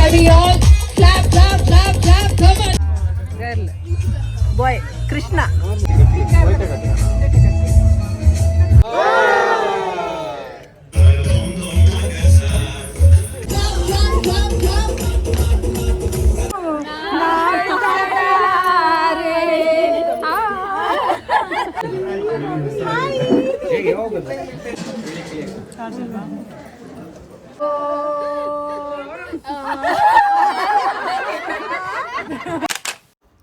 Everybody all clap, clap, clap, clap. Come on. Girl, boy, Krishna.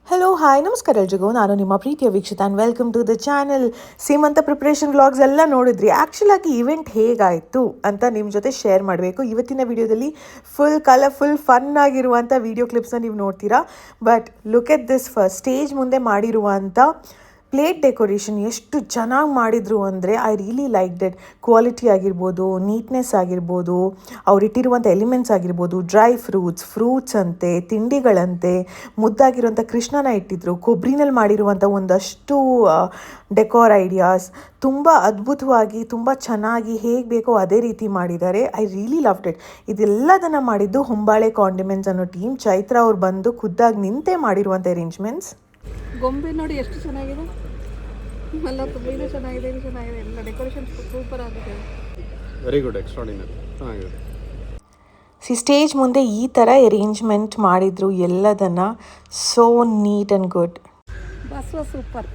Hello hi ನಮಸ್ಕಾರ ಎಲ್ರಿಗೂ, ನಾನು ನಿಮ್ಮ ಪ್ರೀತಿಯ Vikshita and welcome to the channel. ಸೀಮಂತ ಪ್ರಿಪ್ರೇಷನ್ ವ್ಲಾಗ್ಸ್ ಎಲ್ಲ ನೋಡಿದ್ರಿ. ಆ್ಯಕ್ಚುಲಾಗಿ ಇವೆಂಟ್ ಹೇಗಾಯಿತು ಅಂತ ನಿಮ್ಮ ಜೊತೆ ಶೇರ್ ಮಾಡಬೇಕು. ಇವತ್ತಿನ ವಿಡಿಯೋದಲ್ಲಿ ಫುಲ್ ಕಲರ್ಫುಲ್ ಫನ್ ಆಗಿರುವಂಥ ವಿಡಿಯೋ ಕ್ಲಿಪ್ಸ್ನ ನೀವು ನೋಡ್ತೀರಾ. But look at this first. Stage ಮುಂದೆ ಮಾಡಿರುವಂಥ ಪ್ಲೇಟ್ ಡೆಕೋರೇಷನ್ ಎಷ್ಟು ಚೆನ್ನಾಗಿ ಮಾಡಿದರು ಅಂದರೆ I really like debt. Quality ಆಗಿರ್ಬೋದು, ನೀಟ್ನೆಸ್ ಆಗಿರ್ಬೋದು, ಅವರಿಟ್ಟಿರುವಂಥ ಎಲಿಮೆಂಟ್ಸ್ ಆಗಿರ್ಬೋದು, ಡ್ರೈ ಫ್ರೂಟ್ಸ್ ಅಂತೆ, ತಿಂಡಿಗಳಂತೆ, ಮುದ್ದಾಗಿರುವಂಥ ಕೃಷ್ಣನ ಇಟ್ಟಿದ್ರು, ಕೊಬ್ಬರಿನಲ್ಲಿ ಮಾಡಿರುವಂಥ ಒಂದಷ್ಟು ಡೆಕೋರ್ ಐಡಿಯಾಸ್ ತುಂಬ ಅದ್ಭುತವಾಗಿ, ತುಂಬ ಚೆನ್ನಾಗಿ ಹೇಗೆ ಬೇಕೋ ಅದೇ ರೀತಿ ಮಾಡಿದ್ದಾರೆ. I really loved it. ಇದೆಲ್ಲದನ್ನು ಮಾಡಿದ್ದು ಹೊಂಬಾಳೆ ಕಾಂಡಿಮೆಂಟ್ಸ್ ಅನ್ನೋ ಟೀಮ್. ಚೈತ್ರ ಅವ್ರು ಬಂದು ಖುದ್ದಾಗಿ ನಿಂತೇ ಮಾಡಿರುವಂಥ ಅರೇಂಜ್ಮೆಂಟ್ಸ್. ಗೊಂಬೆ ನೋಡಿ ಎಷ್ಟು ಚೆನ್ನಾಗಿದೆ, ಎಲ್ಲ ತುಂಬ ಚೆನ್ನಾಗಿದೆ ಎಲ್ಲ ಡೆಕೋರೇಷನ್ ಸೂಪರ್ ಆಗಿದೆ. ವೆರಿ ಗುಡ್, ಎಕ್ಸ್ಟ್ರಾರ್ಡಿನರಿ, ಚೆನ್ನಾಗಿದೆ. ಸ್ಟೇಜ್ ಮುಂದೆ ಈ ಥರ ಅರೇಂಜ್ಮೆಂಟ್ ಮಾಡಿದ್ರು ಎಲ್ಲದನ್ನು. So neat and good. Basava super,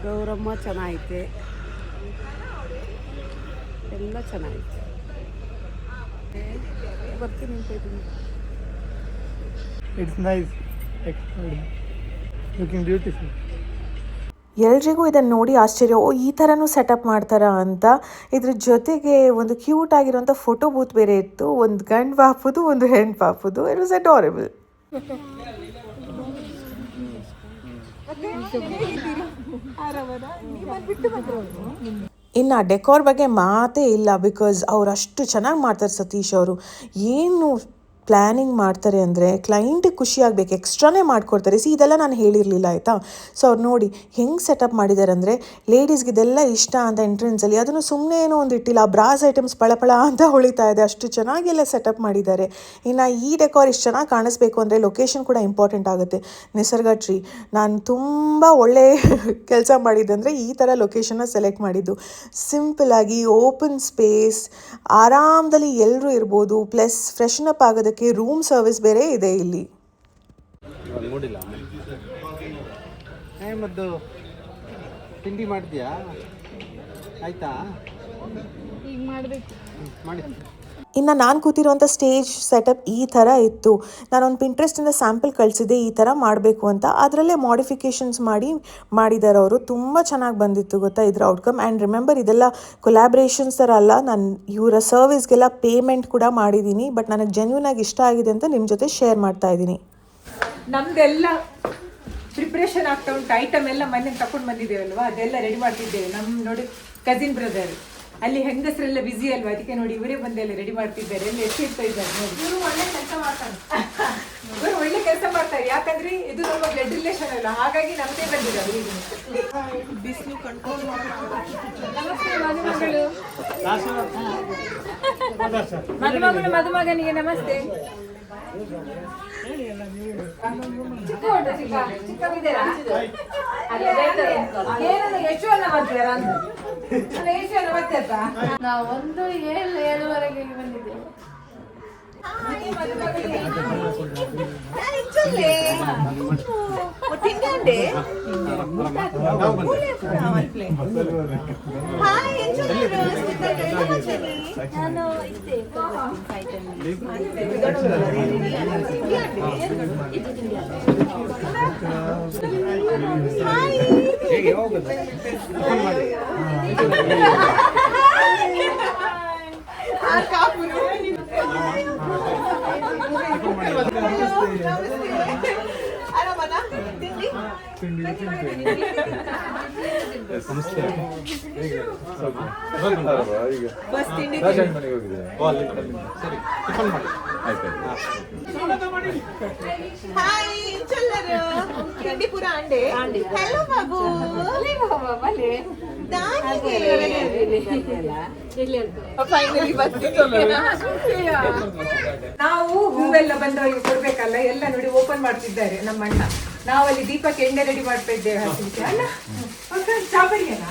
Gouramma ಚೆನ್ನಾಗೈತೆ, ಎಲ್ಲ ಚೆನ್ನಾಗೈತೆ. ಬರ್ತೀನಿ ಅಂತ ಇದ್ದೀನಿ. It's nice, looking beautiful. ಎಲ್ರಿಗೂ ಇದನ್ನು ನೋಡಿ ಆಶ್ಚರ್ಯ, ಓ ಈ ಥರನೂ ಸೆಟಪ್ ಮಾಡ್ತಾರಾ ಅಂತ. ಇದ್ರ ಜೊತೆಗೆ ಒಂದು ಕ್ಯೂಟ್ ಆಗಿರೋಂಥ ಫೋಟೋ ಬೂತ್ ಬೇರೆ ಇತ್ತು. ಒಂದು ಗಂಡು ಪಾಪುದು, ಒಂದು ಹೆಣ್ಣು ಪಾಪುದು. It was ಅಡೋರೇಬಲ್. ಇನ್ನು ಡೆಕೋರ್ ಬಗ್ಗೆ ಮಾತೇ ಇಲ್ಲ, ಬಿಕಾಸ್ ಅವ್ರು ಅಷ್ಟು ಚೆನ್ನಾಗಿ ಮಾಡ್ತಾರೆ ಸತೀಶ್ ಅವರು. ಏನು ಪ್ಲ್ಯಾನಿಂಗ್ ಮಾಡ್ತಾರೆ ಅಂದರೆ ಕ್ಲೈಂಟಿಗೆ ಖುಷಿ ಆಗಬೇಕು, ಎಕ್ಸ್ಟ್ರಾನೇ ಮಾಡಿಕೊಡ್ತಾರೆ. ಇದೆಲ್ಲ ನಾನು ಹೇಳಿರಲಿಲ್ಲ ಆಯಿತಾ. ಸೊ ಅವ್ರು ನೋಡಿ ಹೆಂಗೆ ಸೆಟಪ್ ಮಾಡಿದ್ದಾರೆ ಅಂದರೆ, ಲೇಡೀಸ್ಗೆ ಇದೆಲ್ಲ ಇಷ್ಟ ಅಂತ ಎಂಟ್ರೆನ್ಸಲ್ಲಿ ಅದನ್ನು ಸುಮ್ಮನೆ ಏನೋ ಒಂದು ಇಟ್ಟಿಲ್ಲ, ಬ್ರಾಸ್ ಐಟಮ್ಸ್ ಪಳಪಳ ಅಂತ ಹೊಳಿತಾ ಇದೆ, ಅಷ್ಟು ಚೆನ್ನಾಗೆಲ್ಲ ಸೆಟಪ್ ಮಾಡಿದ್ದಾರೆ. ಇನ್ನು ಈ ಡೆಕೋರ್ ಇಷ್ಟು ಚೆನ್ನಾಗಿ ಕಾಣಿಸ್ಬೇಕು ಅಂದರೆ ಲೊಕೇಶನ್ ಕೂಡ ಇಂಪಾರ್ಟೆಂಟ್ ಆಗುತ್ತೆ. ನಿಸರ್ಗ ಟ್ರೀ, ನಾನು ತುಂಬ ಒಳ್ಳೆ ಕೆಲಸ ಮಾಡಿದ್ದೆ ಅಂದರೆ ಈ ಥರ ಲೊಕೇಶನ್ನ ಸೆಲೆಕ್ಟ್ ಮಾಡಿದ್ದು. ಸಿಂಪಲಾಗಿ ಓಪನ್ ಸ್ಪೇಸ್, ಆರಾಮದಲ್ಲಿ ಎಲ್ಲರೂ ಇರ್ಬೋದು, ಪ್ಲಸ್ ಫ್ರೆಶ್ನಪ್ ಆಗೋದಕ್ಕೆ ರೂಮ್ ಸರ್ವಿಸ್ ಬೇರೆ ಇದೆ ಇಲ್ಲಿ. ನೋಡಿಲ್ಲ ಮದ್ದು ತಿಂಡಿ ಮಾಡಿದ್ಯಾ? ಆಯ್ತಾ? ಈಗ ಮಾಡಬೇಕು ಮಾಡಿ. ಇನ್ನು ನಾನು ಕೂತಿರುವಂಥ ಸ್ಟೇಜ್ ಸೆಟಪ್ ಈ ಥರ ಇತ್ತು. ನಾನೊಂದು ಪಿಂಟ್ರೆಸ್ಟಿಂದ ಸ್ಯಾಂಪಲ್ ಕಳಿಸಿದ್ದೆ ಈ ಥರ ಮಾಡಬೇಕು ಅಂತ. ಅದರಲ್ಲೇ ಮಾಡಿಫಿಕೇಷನ್ಸ್ ಮಾಡಿದ್ದಾರೆ ಅವರು. ತುಂಬ ಚೆನ್ನಾಗಿ ಬಂದಿತ್ತು ಗೊತ್ತಾ ಇದ್ರ ಔಟ್ಕಮ್. ಆ್ಯಂಡ್ ರಿಮೆಂಬರ್, ಇದೆಲ್ಲ ಕೊಲ್ಯಾಬ್ರೇಷನ್ಸ್ ಥರ ಅಲ್ಲ, ನಾನು ಇವರ ಸರ್ವಿಸ್ಗೆಲ್ಲ ಪೇಮೆಂಟ್ ಕೂಡ ಮಾಡಿದ್ದೀನಿ. ಬಟ್ ನನಗೆ ಜೆನ್ಯೂನಾಗಿ ಇಷ್ಟ ಆಗಿದೆ ಅಂತ ನಿಮ್ಮ ಜೊತೆ ಶೇರ್ ಮಾಡ್ತಾ ಇದ್ದೀನಿ. ನಮ್ದೆಲ್ಲ ಪ್ರಿಪ್ರೇಷನ್ ಆಗ್ತಾ ಉಂಟು. ಐಟಮ್ ಎಲ್ಲ ಮನೆಗೆ ತಗೊಂಡು ಬಂದಿದ್ದೇವಲ್ವಾ, ಅದೆಲ್ಲ ರೆಡಿ ಮಾಡ್ತಿದ್ದೇವೆ. ನಮ್ಮ ನೋಡಿ ಕಸಿನ್ ಬ್ರದರ್ ಅಲ್ಲಿ ಹೆಂಗಸರೆಲ್ಲ ಬಿಸಿ ಅಲ್ವಾ, ಅದಕ್ಕೆ ನೋಡಿ ಇವರೇ ಬಂದೆಲ್ಲ ರೆಡಿ ಮಾಡ್ತಿದ್ದಾರೆ. ಎಲ್ಲ ಎಷ್ಟು ಇರ್ತಾ ಇದ್ದಾರೆ ನೋಡಿ. ಇವರು ಒಳ್ಳೆ ಕೆಲಸ ಮಾಡ್ತಾರೆ, ಇವರು ಒಳ್ಳೆ ಕೆಲಸ ಮಾಡ್ತಾರೆ. ಯಾಕಂದ್ರೆ ಇದು ನಮ್ಮ ಬ್ಲಡ್ ರಿಲೇಷನ್ ಅಲ್ಲ, ಹಾಗಾಗಿ ನಮ್ಮದೇ ಬಂದಿದ್ದಾರೆ. ಬಿಸಿಲು ಕಂಟ್ರೋಲ್ ಮದುಮಗಳು ಮದುಮಗನಿಗೆ ನಮಸ್ತೆ. ಚಿಕ್ಕವಿದ್ದೀರಾ? ಎಷ್ಟು ಅನ್ನ ಮಾಡ್ತೀರಾ? ಎಷ್ಟು ಅನ್ನ ಮಾಡ್ತೀರಾ? ನಾವು 7:07ವರೆಗೆ ಬಂದಿದ್ದೇವೆ. ಬಸ್ ತಿಂಡಿ ತಿಂಡಿ ಪೂರ ಅಂಡೆ. ಹಲೋ ಬಾಬು. ನಾವು ಹೂವೆಲ್ಲ ಬಂದವರಿಗೆ ಕೊಡ್ಬೇಕಲ್ಲ, ಎಲ್ಲ ನೋಡಿ ಓಪನ್ ಮಾಡ್ತಿದ್ದಾರೆ ನಮ್ಮ ಅಣ್ಣ. ನಾವಲ್ಲಿ ದೀಪಕ್ಕೆ ಎಣ್ಣೆ ರೆಡಿ ಮಾಡ್ತಾ ಇದ್ದೇವೆ ಹಚ್ಚಲಿಕ್ಕೆ ಅಲ್ಲ. ಚಾಬರಿಯನಾ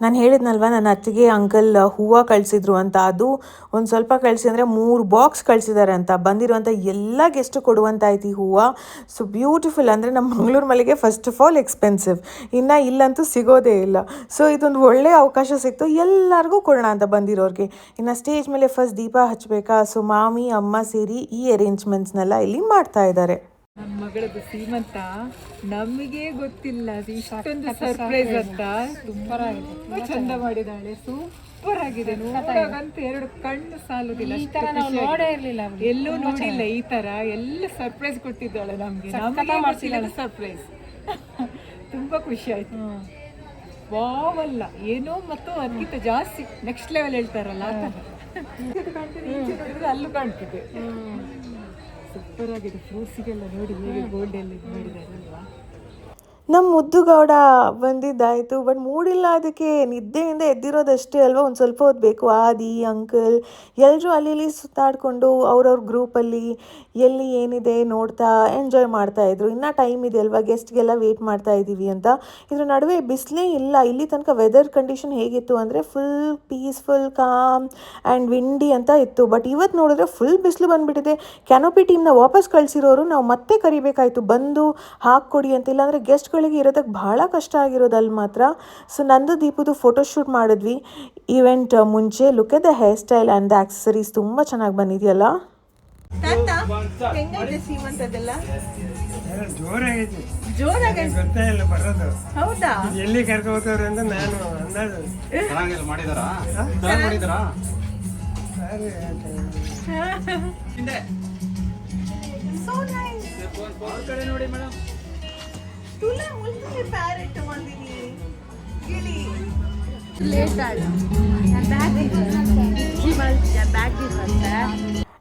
ನಾನು ಹೇಳಿದ್ನಲ್ವ ನನ್ನ ಅತ್ತಿಗೆ ಅಂಕಲ್ ಹೂವು ಕಳಿಸಿದ್ರು ಅಂತ. ಅದು ಒಂದು ಸ್ವಲ್ಪ ಕಳಿಸಿ ಅಂದರೆ 3 ಬಾಕ್ಸ್ ಕಳಿಸಿದ್ದಾರೆ ಅಂತ. ಬಂದಿರುವಂಥ ಎಲ್ಲ ಗೆಸ್ಟು ಕೊಡುವಂತಾಯ್ತು ಈ ಹೂವು. So beautiful. ಅಂದರೆ ನಮ್ಮ ಮಂಗಳೂರು ಮಲ್ಲಿಗೆ ಫಸ್ಟ್ ಆಫ್ ಆಲ್ ಎಕ್ಸ್ಪೆನ್ಸಿವ್, ಇನ್ನು ಇಲ್ಲಂತೂ ಸಿಗೋದೇ ಇಲ್ಲ. ಸೊ ಇದೊಂದು ಒಳ್ಳೆಯ ಅವಕಾಶ ಸಿಕ್ತು, ಎಲ್ಲರಿಗೂ ಕೊಡೋಣ ಅಂತ ಬಂದಿರೋರಿಗೆ. ಇನ್ನು ಸ್ಟೇಜ್ ಮೇಲೆ ಫಸ್ಟ್ ದೀಪ ಹಚ್ಚಬೇಕಾ, ಸೊ ಮಾಮಿ ಅಮ್ಮ ಸೇರಿ ಈ ಅರೇಂಜ್ಮೆಂಟ್ಸ್ನೆಲ್ಲ ಇಲ್ಲಿ ಮಾಡ್ತಾ ಇದ್ದಾರೆ. ನಮ್ಮ ಮಗಳದ್ದು ಸೀಮಂತ ನಮಗೆ ಗೊತ್ತಿಲ್ಲ ಇಷ್ಟೊಂದು ಸರ್ಪ್ರೈಸ್ ಅಂತ. ತುಂಬಾ ಚಂದ ಮಾಡಿದಾಳೆ, ಸೂಪರ್ ಆಗಿದೆ. ನೋಡೋಗಂತೂ 2 ಕಣ್ಣು ಸಾಲುದಿಲ್ಲ. ಎಲ್ಲೂ ನೋಡಿಲ್ಲ ಈ ತರ ಎಲ್ಲ ಸರ್ಪ್ರೈಸ್ ಕೊಟ್ಟಿದ್ದಾಳೆ ನಮ್ಗೆ. ಸರ್ಪ್ರೈಸ್ ತುಂಬಾ ಖುಷಿ ಆಯ್ತು. ವಾವಲ್ಲ ಏನೋ ಮತ್ತು ಅದಕ್ಕಿಂತ ಜಾಸ್ತಿ ನೆಕ್ಸ್ಟ್ ಲೆವೆಲ್ ಹೇಳ್ತಾರಲ್ಲ ಆ ಥರ. ಅಲ್ಲೂ ಕಾಣ್ತಿದೆ. ಸೂಪರ್ ಆಗಿದೆ. ಫ್ರೂಟ್ಸಿಗೆಲ್ಲ ನೋಡಿ ಹೇಗೆ ಗೋಲ್ಡ್ ಎಲ್ಲ ಇದು ಮಾಡಿದಾರಲ್ವಾ. ನಮ್ಮ ಮುದ್ದು ಗೌಡ ಬಂದಿದ್ದಾಯಿತು, ಬಟ್ ಮೂಡಿಲ್ಲ. ಅದಕ್ಕೆ ನಿದ್ದೆಯಿಂದ ಎದ್ದಿರೋದಷ್ಟೇ ಅಲ್ವಾ, ಒಂದು ಸ್ವಲ್ಪ ಹೊತ್ತು ಬೇಕು. ಆದಿ ಅಂಕಲ್ ಎಲ್ಲರೂ ಅಲ್ಲಿ ಇಲ್ಲಿ ಸುತ್ತಾಡಿಕೊಂಡು ಅವ್ರವ್ರ ಗ್ರೂಪಲ್ಲಿ ಎಲ್ಲಿ ಏನಿದೆ ನೋಡ್ತಾ ಎಂಜಾಯ್ ಮಾಡ್ತಾಯಿದ್ರು. ಇನ್ನೂ ಟೈಮ್ ಇದೆ ಅಲ್ವಾ, ಗೆಸ್ಟ್ಗೆಲ್ಲ ವೇಟ್ ಮಾಡ್ತಾ ಇದ್ದೀವಿ ಅಂತ. ಇದ್ರ ನಡುವೆ ಬಿಸಿಲೇ ಇಲ್ಲ. ಇಲ್ಲಿ ತನಕ ವೆದರ್ ಕಂಡೀಷನ್ ಹೇಗಿತ್ತು ಅಂದರೆ ಫುಲ್ ಪೀಸ್ಫುಲ್, ಕಾಮ್ ಆ್ಯಂಡ್ ವಿಂಡಿ ಅಂತ ಇತ್ತು. ಬಟ್ ಇವತ್ತು ನೋಡಿದ್ರೆ ಫುಲ್ ಬಿಸಿಲು ಬಂದುಬಿಟ್ಟಿದೆ. ಕ್ಯಾನೋಪಿ ಟೀಮ್ನ ವಾಪಸ್ ಕಳಿಸಿರೋರು ನಾವು ಮತ್ತೆ ಕರಿಬೇಕಾಯಿತು, ಬಂದು ಹಾಕ್ಕೊಡಿ ಅಂತ. ಇಲ್ಲಾಂದರೆ ಗೆಸ್ಟ್ ಇರೋದಕ್ಕೆ ಬಹಳ ಕಷ್ಟ ಆಗಿರೋದು ಅಲ್ಲಿ ಮಾತ್ರ. ಸೊ ನಂದು ದೀಪದು ಫೋಟೋಶೂಟ್ ಮಾಡಿದ್ವಿ ಇವೆಂಟ್ ಮುಂಚೆ. Look at the hair style and the accessories ತುಂಬ ಚೆನ್ನಾಗಿ ಬಂದಿದೆಯಲ್ಲ. ಹೌದಾ, ಎಲ್ಲಿ ಕರ್ಕೋತಾರೆ ಅಂತ ನಾನು ಮಾಡಿದಾರಾ? ನೋಡಿ ಮೇಡಮ್,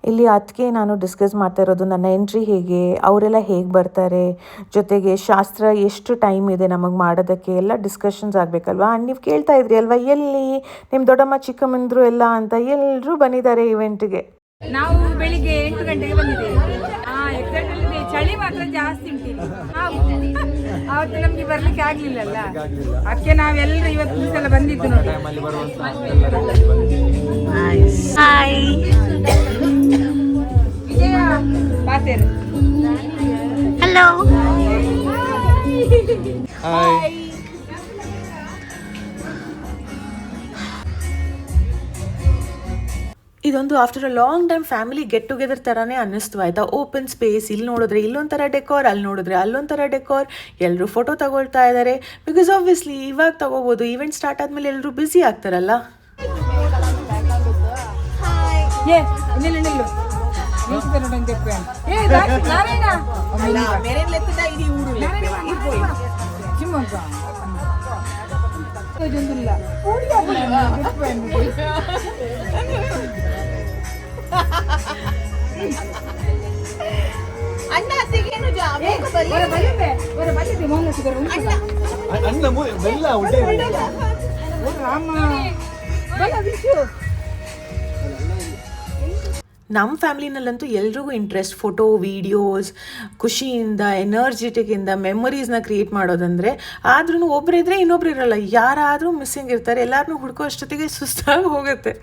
ಇಲ್ಲಿ ಅದಕ್ಕೆ ನಾನು ಡಿಸ್ಕಸ್ ಮಾಡ್ತಾ ಇರೋದು ನನ್ನ ಎಂಟ್ರಿ ಹೇಗೆ, ಅವರೆಲ್ಲ ಹೇಗೆ ಬರ್ತಾರೆ, ಜೊತೆಗೆ ಶಾಸ್ತ್ರ ಎಷ್ಟು ಟೈಮ್ ಇದೆ ನಮಗೆ ಮಾಡೋದಕ್ಕೆ ಎಲ್ಲ ಡಿಸ್ಕಷನ್ಸ್ ಆಗಬೇಕಲ್ವಾ. ಆ್ಯಂಡ್ ನೀವು ಕೇಳ್ತಾ ಇದ್ರಿ ಅಲ್ವಾ ಎಲ್ಲಿ ನಿಮ್ಮ ದೊಡ್ಡಮ್ಮ ಚಿಕ್ಕಮ್ಮಂದ್ರು ಎಲ್ಲ ಅಂತ. ಎಲ್ಲರೂ ಬಂದಿದ್ದಾರೆ ಇವೆಂಟ್ಗೆ. ನಾವು ಬೆಳಿಗ್ಗೆ 8 ಗಂಟೆಗೆ ಬಂದಿದ್ದೇವೆ. ಎಕ್ಸಾಕ್ಟ್ಲಿ ಚಳಿ ಮಾತ್ರ ಜಾಸ್ತಿ ಉಂಟು. ಅವತ್ತು ನಮ್ಗೆ ಬರ್ಲಿಕ್ಕೆ ಆಗ್ಲಿಲ್ಲಲ್ಲ, ಅದಕ್ಕೆ ನಾವೆಲ್ಲರೂ ಇವತ್ತು ದಿವಸ ಬಂದಿದ್ದು ನೋಡಿ. ವಿಜಯ ಪಾತೇರು, ಹಲೋ. ಇದೊಂದು after a long time family get together ಥರನೇ ಅನ್ನಿಸ್ತು ಆಯಿತಾ. ಓಪನ್ ಸ್ಪೇಸ್, ಇಲ್ಲಿ ನೋಡಿದ್ರೆ ಇಲ್ಲೊಂಥರ ಡೆಕೋರ್, ಅಲ್ಲಿ ನೋಡಿದ್ರೆ ಅಲ್ಲೊಂಥರ ಡೆಕೋರ್. ಎಲ್ಲರೂ ಫೋಟೋ ತಗೊಳ್ತಾ ಇದ್ದಾರೆ. ಬಿಕಾಸ್ ಆಬ್ವಿಯಸ್ಲಿ ಇವಾಗ ತಗೋಬೋದು, ಈವೆಂಟ್ ಸ್ಟಾರ್ಟ್ ಆದಮೇಲೆ ಎಲ್ಲರೂ ಬ್ಯುಸಿ ಆಗ್ತಾರಲ್ಲ. ನಮ್ಮ ಫ್ಯಾಮಿಲಿನಲ್ಲಂತೂ ಎಲ್ರಿಗೂ ಇಂಟ್ರೆಸ್ಟ್ ಫೋಟೋ, ವೀಡಿಯೋಸ್, ಖುಷಿಯಿಂದ, ಎನರ್ಜೆಟಿಕ್ಕಿಂದ ಮೆಮೊರೀಸ್ನ ಕ್ರಿಯೇಟ್ ಮಾಡೋದಂದರೆ. ಆದ್ರೂ ಒಬ್ಬರಿದ್ರೆ ಇನ್ನೊಬ್ರು ಇರಲ್ಲ, ಯಾರಾದರೂ ಮಿಸ್ಸಿಂಗ್ ಇರ್ತಾರೆ. ಎಲ್ಲರನ್ನೂ ಹುಡ್ಕೋ ಅಷ್ಟೊತ್ತಿಗೆ ಸುಸ್ತಾಗಿ ಹೋಗುತ್ತೆ.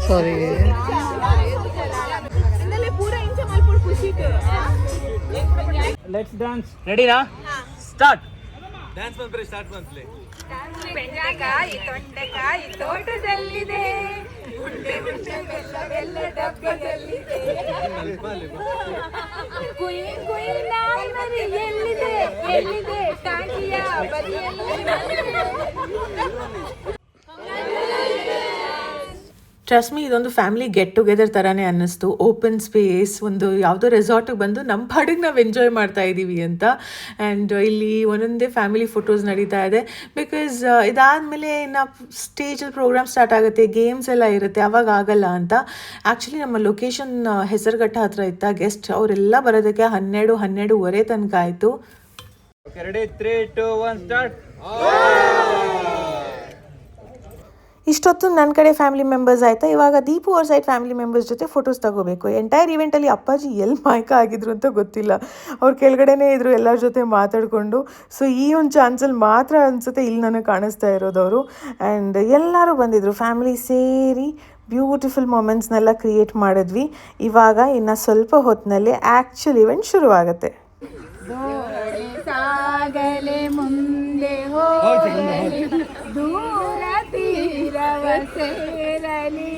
ಸಾರಿ, ಲೆಟ್ಸ್ ಡ್ಯಾನ್ಸ್. ರೆಡಿನಾ? ಸ್ಟಾರ್ಟ್. ಡ್ಯಾನ್ಸ್ ಬಂದ್ರೆ ಸ್ಟಾರ್ಟ್ ಬಂತ್ಲೆ. ಬೆಂಡೆಕಾಯಿ ತೊಂಡೆಕಾಯಿ ತೋಟದಲ್ಲಿದೆ, ಬೆಲ್ಲ ಡಬ್ಬದಲ್ಲಿದೆ, ಕುಯ್ ಕುಯ್ ನಾಯಿ ಮರಿ ಎಲ್ಲಿದೆ ಎಲ್ಲಿದೆ ಟಾಂಗಿಯ ಬದಿಯಲ್ಲಿ. ಟ್ರಸ್ಟ್ ಮೀ ಇದೊಂದು ಫ್ಯಾಮಿಲಿ ಗೆಟ್ ಟುಗೆದರ್ ಥರನೇ ಅನ್ನಿಸ್ತು. ಓಪನ್ ಸ್ಪೇಸ್, ಒಂದು ಯಾವುದೋ ರೆಸಾರ್ಟಿಗೆ ಬಂದು ನಮ್ಮ ಪಾಡಿಗೆ ನಾವು ಎಂಜಾಯ್ ಮಾಡ್ತಾ ಇದ್ದೀವಿ ಅಂತ. ಆ್ಯಂಡ್ ಇಲ್ಲಿ ಒಂದೊಂದೇ ಫ್ಯಾಮಿಲಿ ಫೋಟೋಸ್ ನಡೀತಾ ಇದೆ. ಬಿಕಾಸ್ ಇದಾದಮೇಲೆ ಇನ್ನು ಸ್ಟೇಜಲ್ಲಿ ಪ್ರೋಗ್ರಾಮ್ ಸ್ಟಾರ್ಟ್ ಆಗುತ್ತೆ, ಗೇಮ್ಸ್ ಎಲ್ಲ ಇರುತ್ತೆ, ಅವಾಗ ಆಗಲ್ಲ ಅಂತ. ಆ್ಯಕ್ಚುಲಿ ನಮ್ಮ ಲೊಕೇಶನ್ ಹೆಸರುಘಟ್ಟ ಹತ್ರ ಇತ್ತ. ಗೆಸ್ಟ್ ಅವರೆಲ್ಲ ಬರೋದಕ್ಕೆ 12-12:30 ತನಕ ಆಯಿತು. Ready 3, 2, 1 start. ಇಷ್ಟೊತ್ತು ನನ್ನ ಕಡೆ ಫ್ಯಾಮಿಲಿ ಮೆಂಬರ್ಸ್ ಆಯಿತಾ. ಇವಾಗ ದೀಪು ಅವ್ರ ಸೈಡ್ ಫ್ಯಾಮಿಲಿ ಮೆಂಬರ್ಸ್ ಜೊತೆ ಫೋಟೋಸ್ ತಗೋಬೇಕು. ಎಂಟೈರ್ ಈವೆಂಟಲ್ಲಿ ಅಪ್ಪಾಜಿ ಎಲ್ಲಿ ಮಾಯಕ ಆಗಿದ್ರು ಅಂತ ಗೊತ್ತಿಲ್ಲ. ಅವ್ರು ಕೆಳಗಡೆನೇ ಇದ್ರು ಎಲ್ಲರ ಜೊತೆ ಮಾತಾಡಿಕೊಂಡು. ಸೊ ಈ ಒಂದು ಚಾನ್ಸಲ್ಲಿ ಮಾತ್ರ ಅನಿಸುತ್ತೆ ಇಲ್ಲಿ ನನಗೆ ಕಾಣಿಸ್ತಾ ಇರೋದವರು. ಆ್ಯಂಡ್ ಎಲ್ಲರೂ ಬಂದಿದ್ದರು, ಫ್ಯಾಮಿಲಿ ಸೇರಿ ಬ್ಯೂಟಿಫುಲ್ ಮೊಮೆಂಟ್ಸ್ನೆಲ್ಲ ಕ್ರಿಯೇಟ್ ಮಾಡಿದ್ವಿ. ಇವಾಗ ಇನ್ನು ಸ್ವಲ್ಪ ಹೊತ್ತಿನಲ್ಲಿ ಆ್ಯಕ್ಚುಲ್ ಇವೆಂಟ್ ಶುರುವಾಗುತ್ತೆ. ಸಾಗಲೆ ಮುಂದೆ ಹೋಗಲಿ, ದೂರ ತೀರವ ಸೇರಲಿ,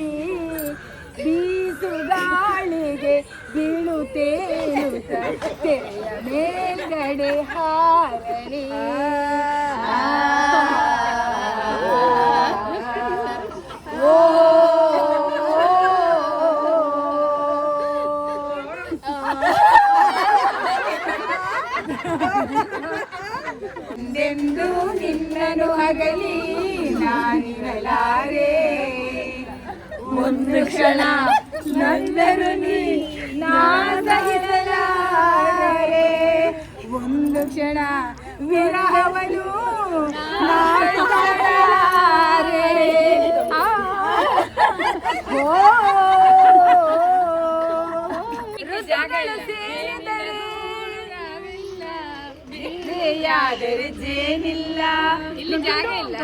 ಬೀಸುಗಾಳಿಗೆ ಬೀಳುತ್ತೇನು ತೆರೆಯ ಮೇಲ್ಗಡೆ ಹಾರಲಿ. ಎಂದೆಂದು ನಿನ್ನನು ಅಗಲಿ ನಾನಿರಲಾರೆ, ಒಂದು ಕ್ಷಣ ನನ್ನನು ನೀ ನಾ ಸಹಿಸಲಾರೆ, ಒಂದು ಕ್ಷಣ ವಿರಹವನು ಮಾಡಲಾರೆ. ಜಾಗಗಳು ಸೇರಿದರೆ ಯಾದರೆ ಜೇನಿಲ್ಲ, ಇಲ್ಲಿ ಜಾಗ ಇಲ್ಲ,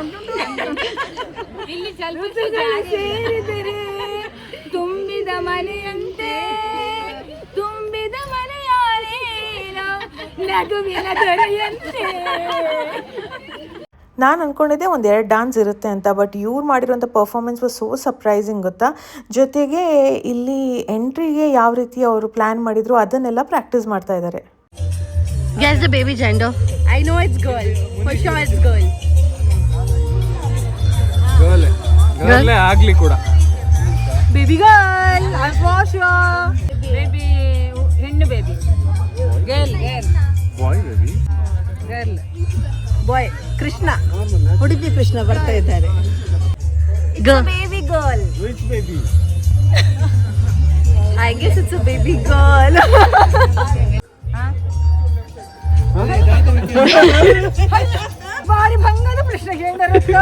ಇಲ್ಲಿ ಸ್ವಲ್ಪ ಸೇರಿದರೆ ತುಂಬಿದ ಮನೆಯಂತೆ, ತುಂಬಿದ ಮನೆಯಾರೇನ ನಗುವಿನ ದೊರೆಯಂತೆ. ನಾನು ಅಂದ್ಕೊಂಡಿದ್ದೆ 1-2 ಡಾನ್ಸ್ ಇರುತ್ತೆ ಅಂತ, ಬಟ್ ಇವ್ರು ಮಾಡಿರೋಂಥ ಪರ್ಫಾರ್ಮೆನ್ಸ್ ವಾಸ್ ಸೋ ಸರ್ಪ್ರೈಸಿಂಗ್ ಗೊತ್ತಾ. ಜೊತೆಗೆ ಇಲ್ಲಿ ಎಂಟ್ರಿಗೆ ಯಾವ ರೀತಿ ಅವರು ಪ್ಲ್ಯಾನ್ ಮಾಡಿದ್ರು ಅದನ್ನೆಲ್ಲ ಪ್ರಾಕ್ಟೀಸ್ ಮಾಡ್ತಾ ಇದ್ದಾರೆ. Guess the baby gender. I know it's girl. For sure it's girl. Girl ಆಗ್ಲಿ ಕೂಡ. Baby girl. I'm for sure. Baby ಹೆಣ್ಣು baby. Girl. ಬಾಯ್ baby. Girl. Boy. Krishna. Udupi Krishna ಬರ್ತಾ ಇದ್ದಾರೆ. Baby girl. Which baby? I guess it's a baby girl. ಬಾರಿ ಭಂಗದ ಪ್ರಶ್ನೆ ಕೇಳಿದಾರಲ್ಲ,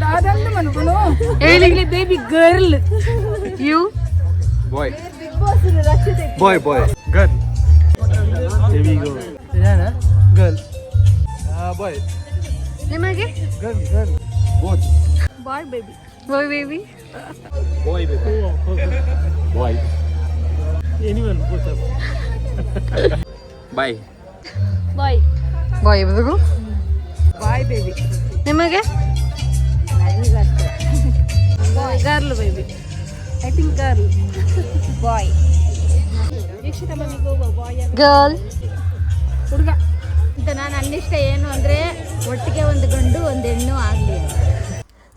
ದಾದಂದು ಮನ್ಕೊಳು ಹೇಳಿ. Baby girl. You bye boy boy girl baby girl girl boy. ನಿಮಗೆ girl girl both boy baby. Boy baby. Boy baby boy. Anyone both boy boy boy baby. Boy baby. ನಿಮಗೆ girl baby. I think girl. Boy. Girl. ಹುಡುಗ ಅಂತ ನಾನು ಅನ್ನಿಷ್ಟ ಏನು ಅಂದರೆ ಒಟ್ಟಿಗೆ ಒಂದು ಗಂಡು ಒಂದು ಹೆಣ್ಣು ಆಗಲಿ.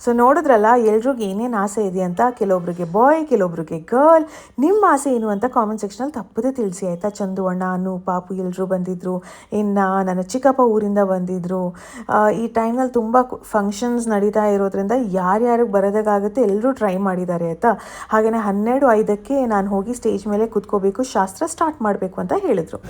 ಸೊ ನೋಡಿದ್ರಲ್ಲ ಎಲ್ರಿಗೂ ಏನೇನು ಆಸೆ ಇದೆ ಅಂತ. ಕೆಲವೊಬ್ರಿಗೆ ಬಾಯ್, ಕೆಲವೊಬ್ರಿಗೆ ಗರ್ಲ್. ನಿಮ್ಮ ಆಸೆ ಏನು ಅಂತ ಕಾಮೆಂಟ್ ಸೆಕ್ಷನಲ್ಲಿ ತಪ್ಪದೇ ತಿಳಿಸಿ ಆಯಿತಾ. ಚಂದು ಅಣ್ಣ, ಅನು, ಪಾಪು ಎಲ್ಲರೂ ಬಂದಿದ್ದರು. ಇನ್ನು ನನ್ನ ಚಿಕ್ಕಪ್ಪ ಊರಿಂದ ಬಂದಿದ್ದರು. ಈ ಟೈಮ್ನಲ್ಲಿ ತುಂಬ ಫಂಕ್ಷನ್ಸ್ ನಡೀತಾ ಇರೋದ್ರಿಂದ ಯಾರ್ಯಾರಿಗೆ ಬರೋದಕ್ಕಾಗುತ್ತೆ ಎಲ್ಲರೂ ಟ್ರೈ ಮಾಡಿದ್ದಾರೆ ಆಯಿತಾ. ಹಾಗೆಯೇ 12:05ಕ್ಕೆ ನಾನು ಹೋಗಿ ಸ್ಟೇಜ್ ಮೇಲೆ ಕೂತ್ಕೋಬೇಕು, ಶಾಸ್ತ್ರ ಸ್ಟಾರ್ಟ್ ಮಾಡಬೇಕು ಅಂತ ಹೇಳಿದರು.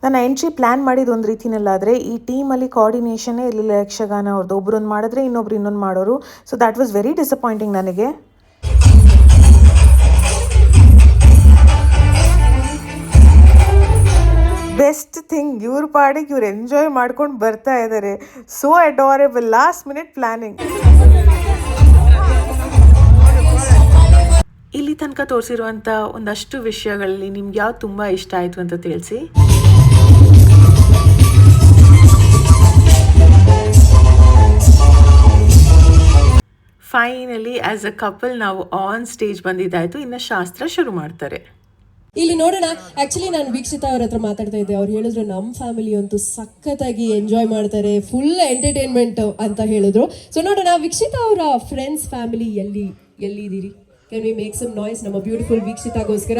ನನ್ನ ಎಂಟ್ರಿ ಪ್ಲ್ಯಾನ್ ಮಾಡಿದ್ದು ಒಂದು ರೀತಿನಲ್ಲಾದರೆ ಈ ಟೀಮಲ್ಲಿ ಕೋಆರ್ಡಿನೇಷನ್ನೇ ಇರಲಿಲ್ಲ. ಯಕ್ಷಗಾನ ಅವ್ರದ್ದು ಒಬ್ಬರೊಂದು ಮಾಡಿದ್ರೆ ಇನ್ನೊಬ್ರು ಇನ್ನೊಂದು ಮಾಡೋರು. So that was very disappointing ನನಗೆ. ಬೆಸ್ಟ್ ಥಿಂಗ್, ಇವ್ರ ಪಾಡಿಗೆ ಇವ್ರು ಎಂಜಾಯ್ ಮಾಡ್ಕೊಂಡು ಬರ್ತಾ ಇದ್ದಾರೆ. So adorable. Last minute planning. ಇಲ್ಲಿ ತನಕ ತೋರಿಸಿರುವಂಥ ಒಂದಷ್ಟು ವಿಷಯಗಳಲ್ಲಿ ನಿಮ್ಗೆ ಯಾವ್ದು ತುಂಬ ಇಷ್ಟ ಆಯಿತು ಅಂತ ತಿಳಿಸಿ. ಫೈನಲಿ ಆ್ಯಸ್ ಅ ಕಪಲ್ ನಾವು ಆನ್ ಸ್ಟೇಜ್ ಬಂದಿದ್ದಾಯಿತು. ಇನ್ನು ಶಾಸ್ತ್ರ ಶುರು ಮಾಡ್ತಾರೆ. ಇಲ್ಲಿ ನೋಡೋಣ. ಆಕ್ಚುಲಿ ನಾನು ವೀಕ್ಷಿತಾ ಅವ್ರ ಹತ್ರ ಮಾತಾಡ್ತಾ ಇದ್ದೆ. ಅವ್ರು ಹೇಳಿದ್ರು ನಮ್ಮ ಫ್ಯಾಮಿಲಿ ಅಂತೂ ಸಖತ್ತಾಗಿ ಎಂಜಾಯ್ ಮಾಡ್ತಾರೆ, ಫುಲ್ ಎಂಟರ್ಟೈನ್ಮೆಂಟ್ ಅಂತ ಹೇಳಿದ್ರು. ಸೊ ನೋಡೋಣ ವೀಕ್ಷಿತಾ ಅವರ ಫ್ರೆಂಡ್ಸ್ ಫ್ಯಾಮಿಲಿ ಎಲ್ಲಿದ್ದೀರಿ? Can we make some noise ನಮ್ಮ ಬ್ಯೂಟಿಫುಲ್ ವೀಕ್ಷಿತಾಗೋಸ್ಕರ?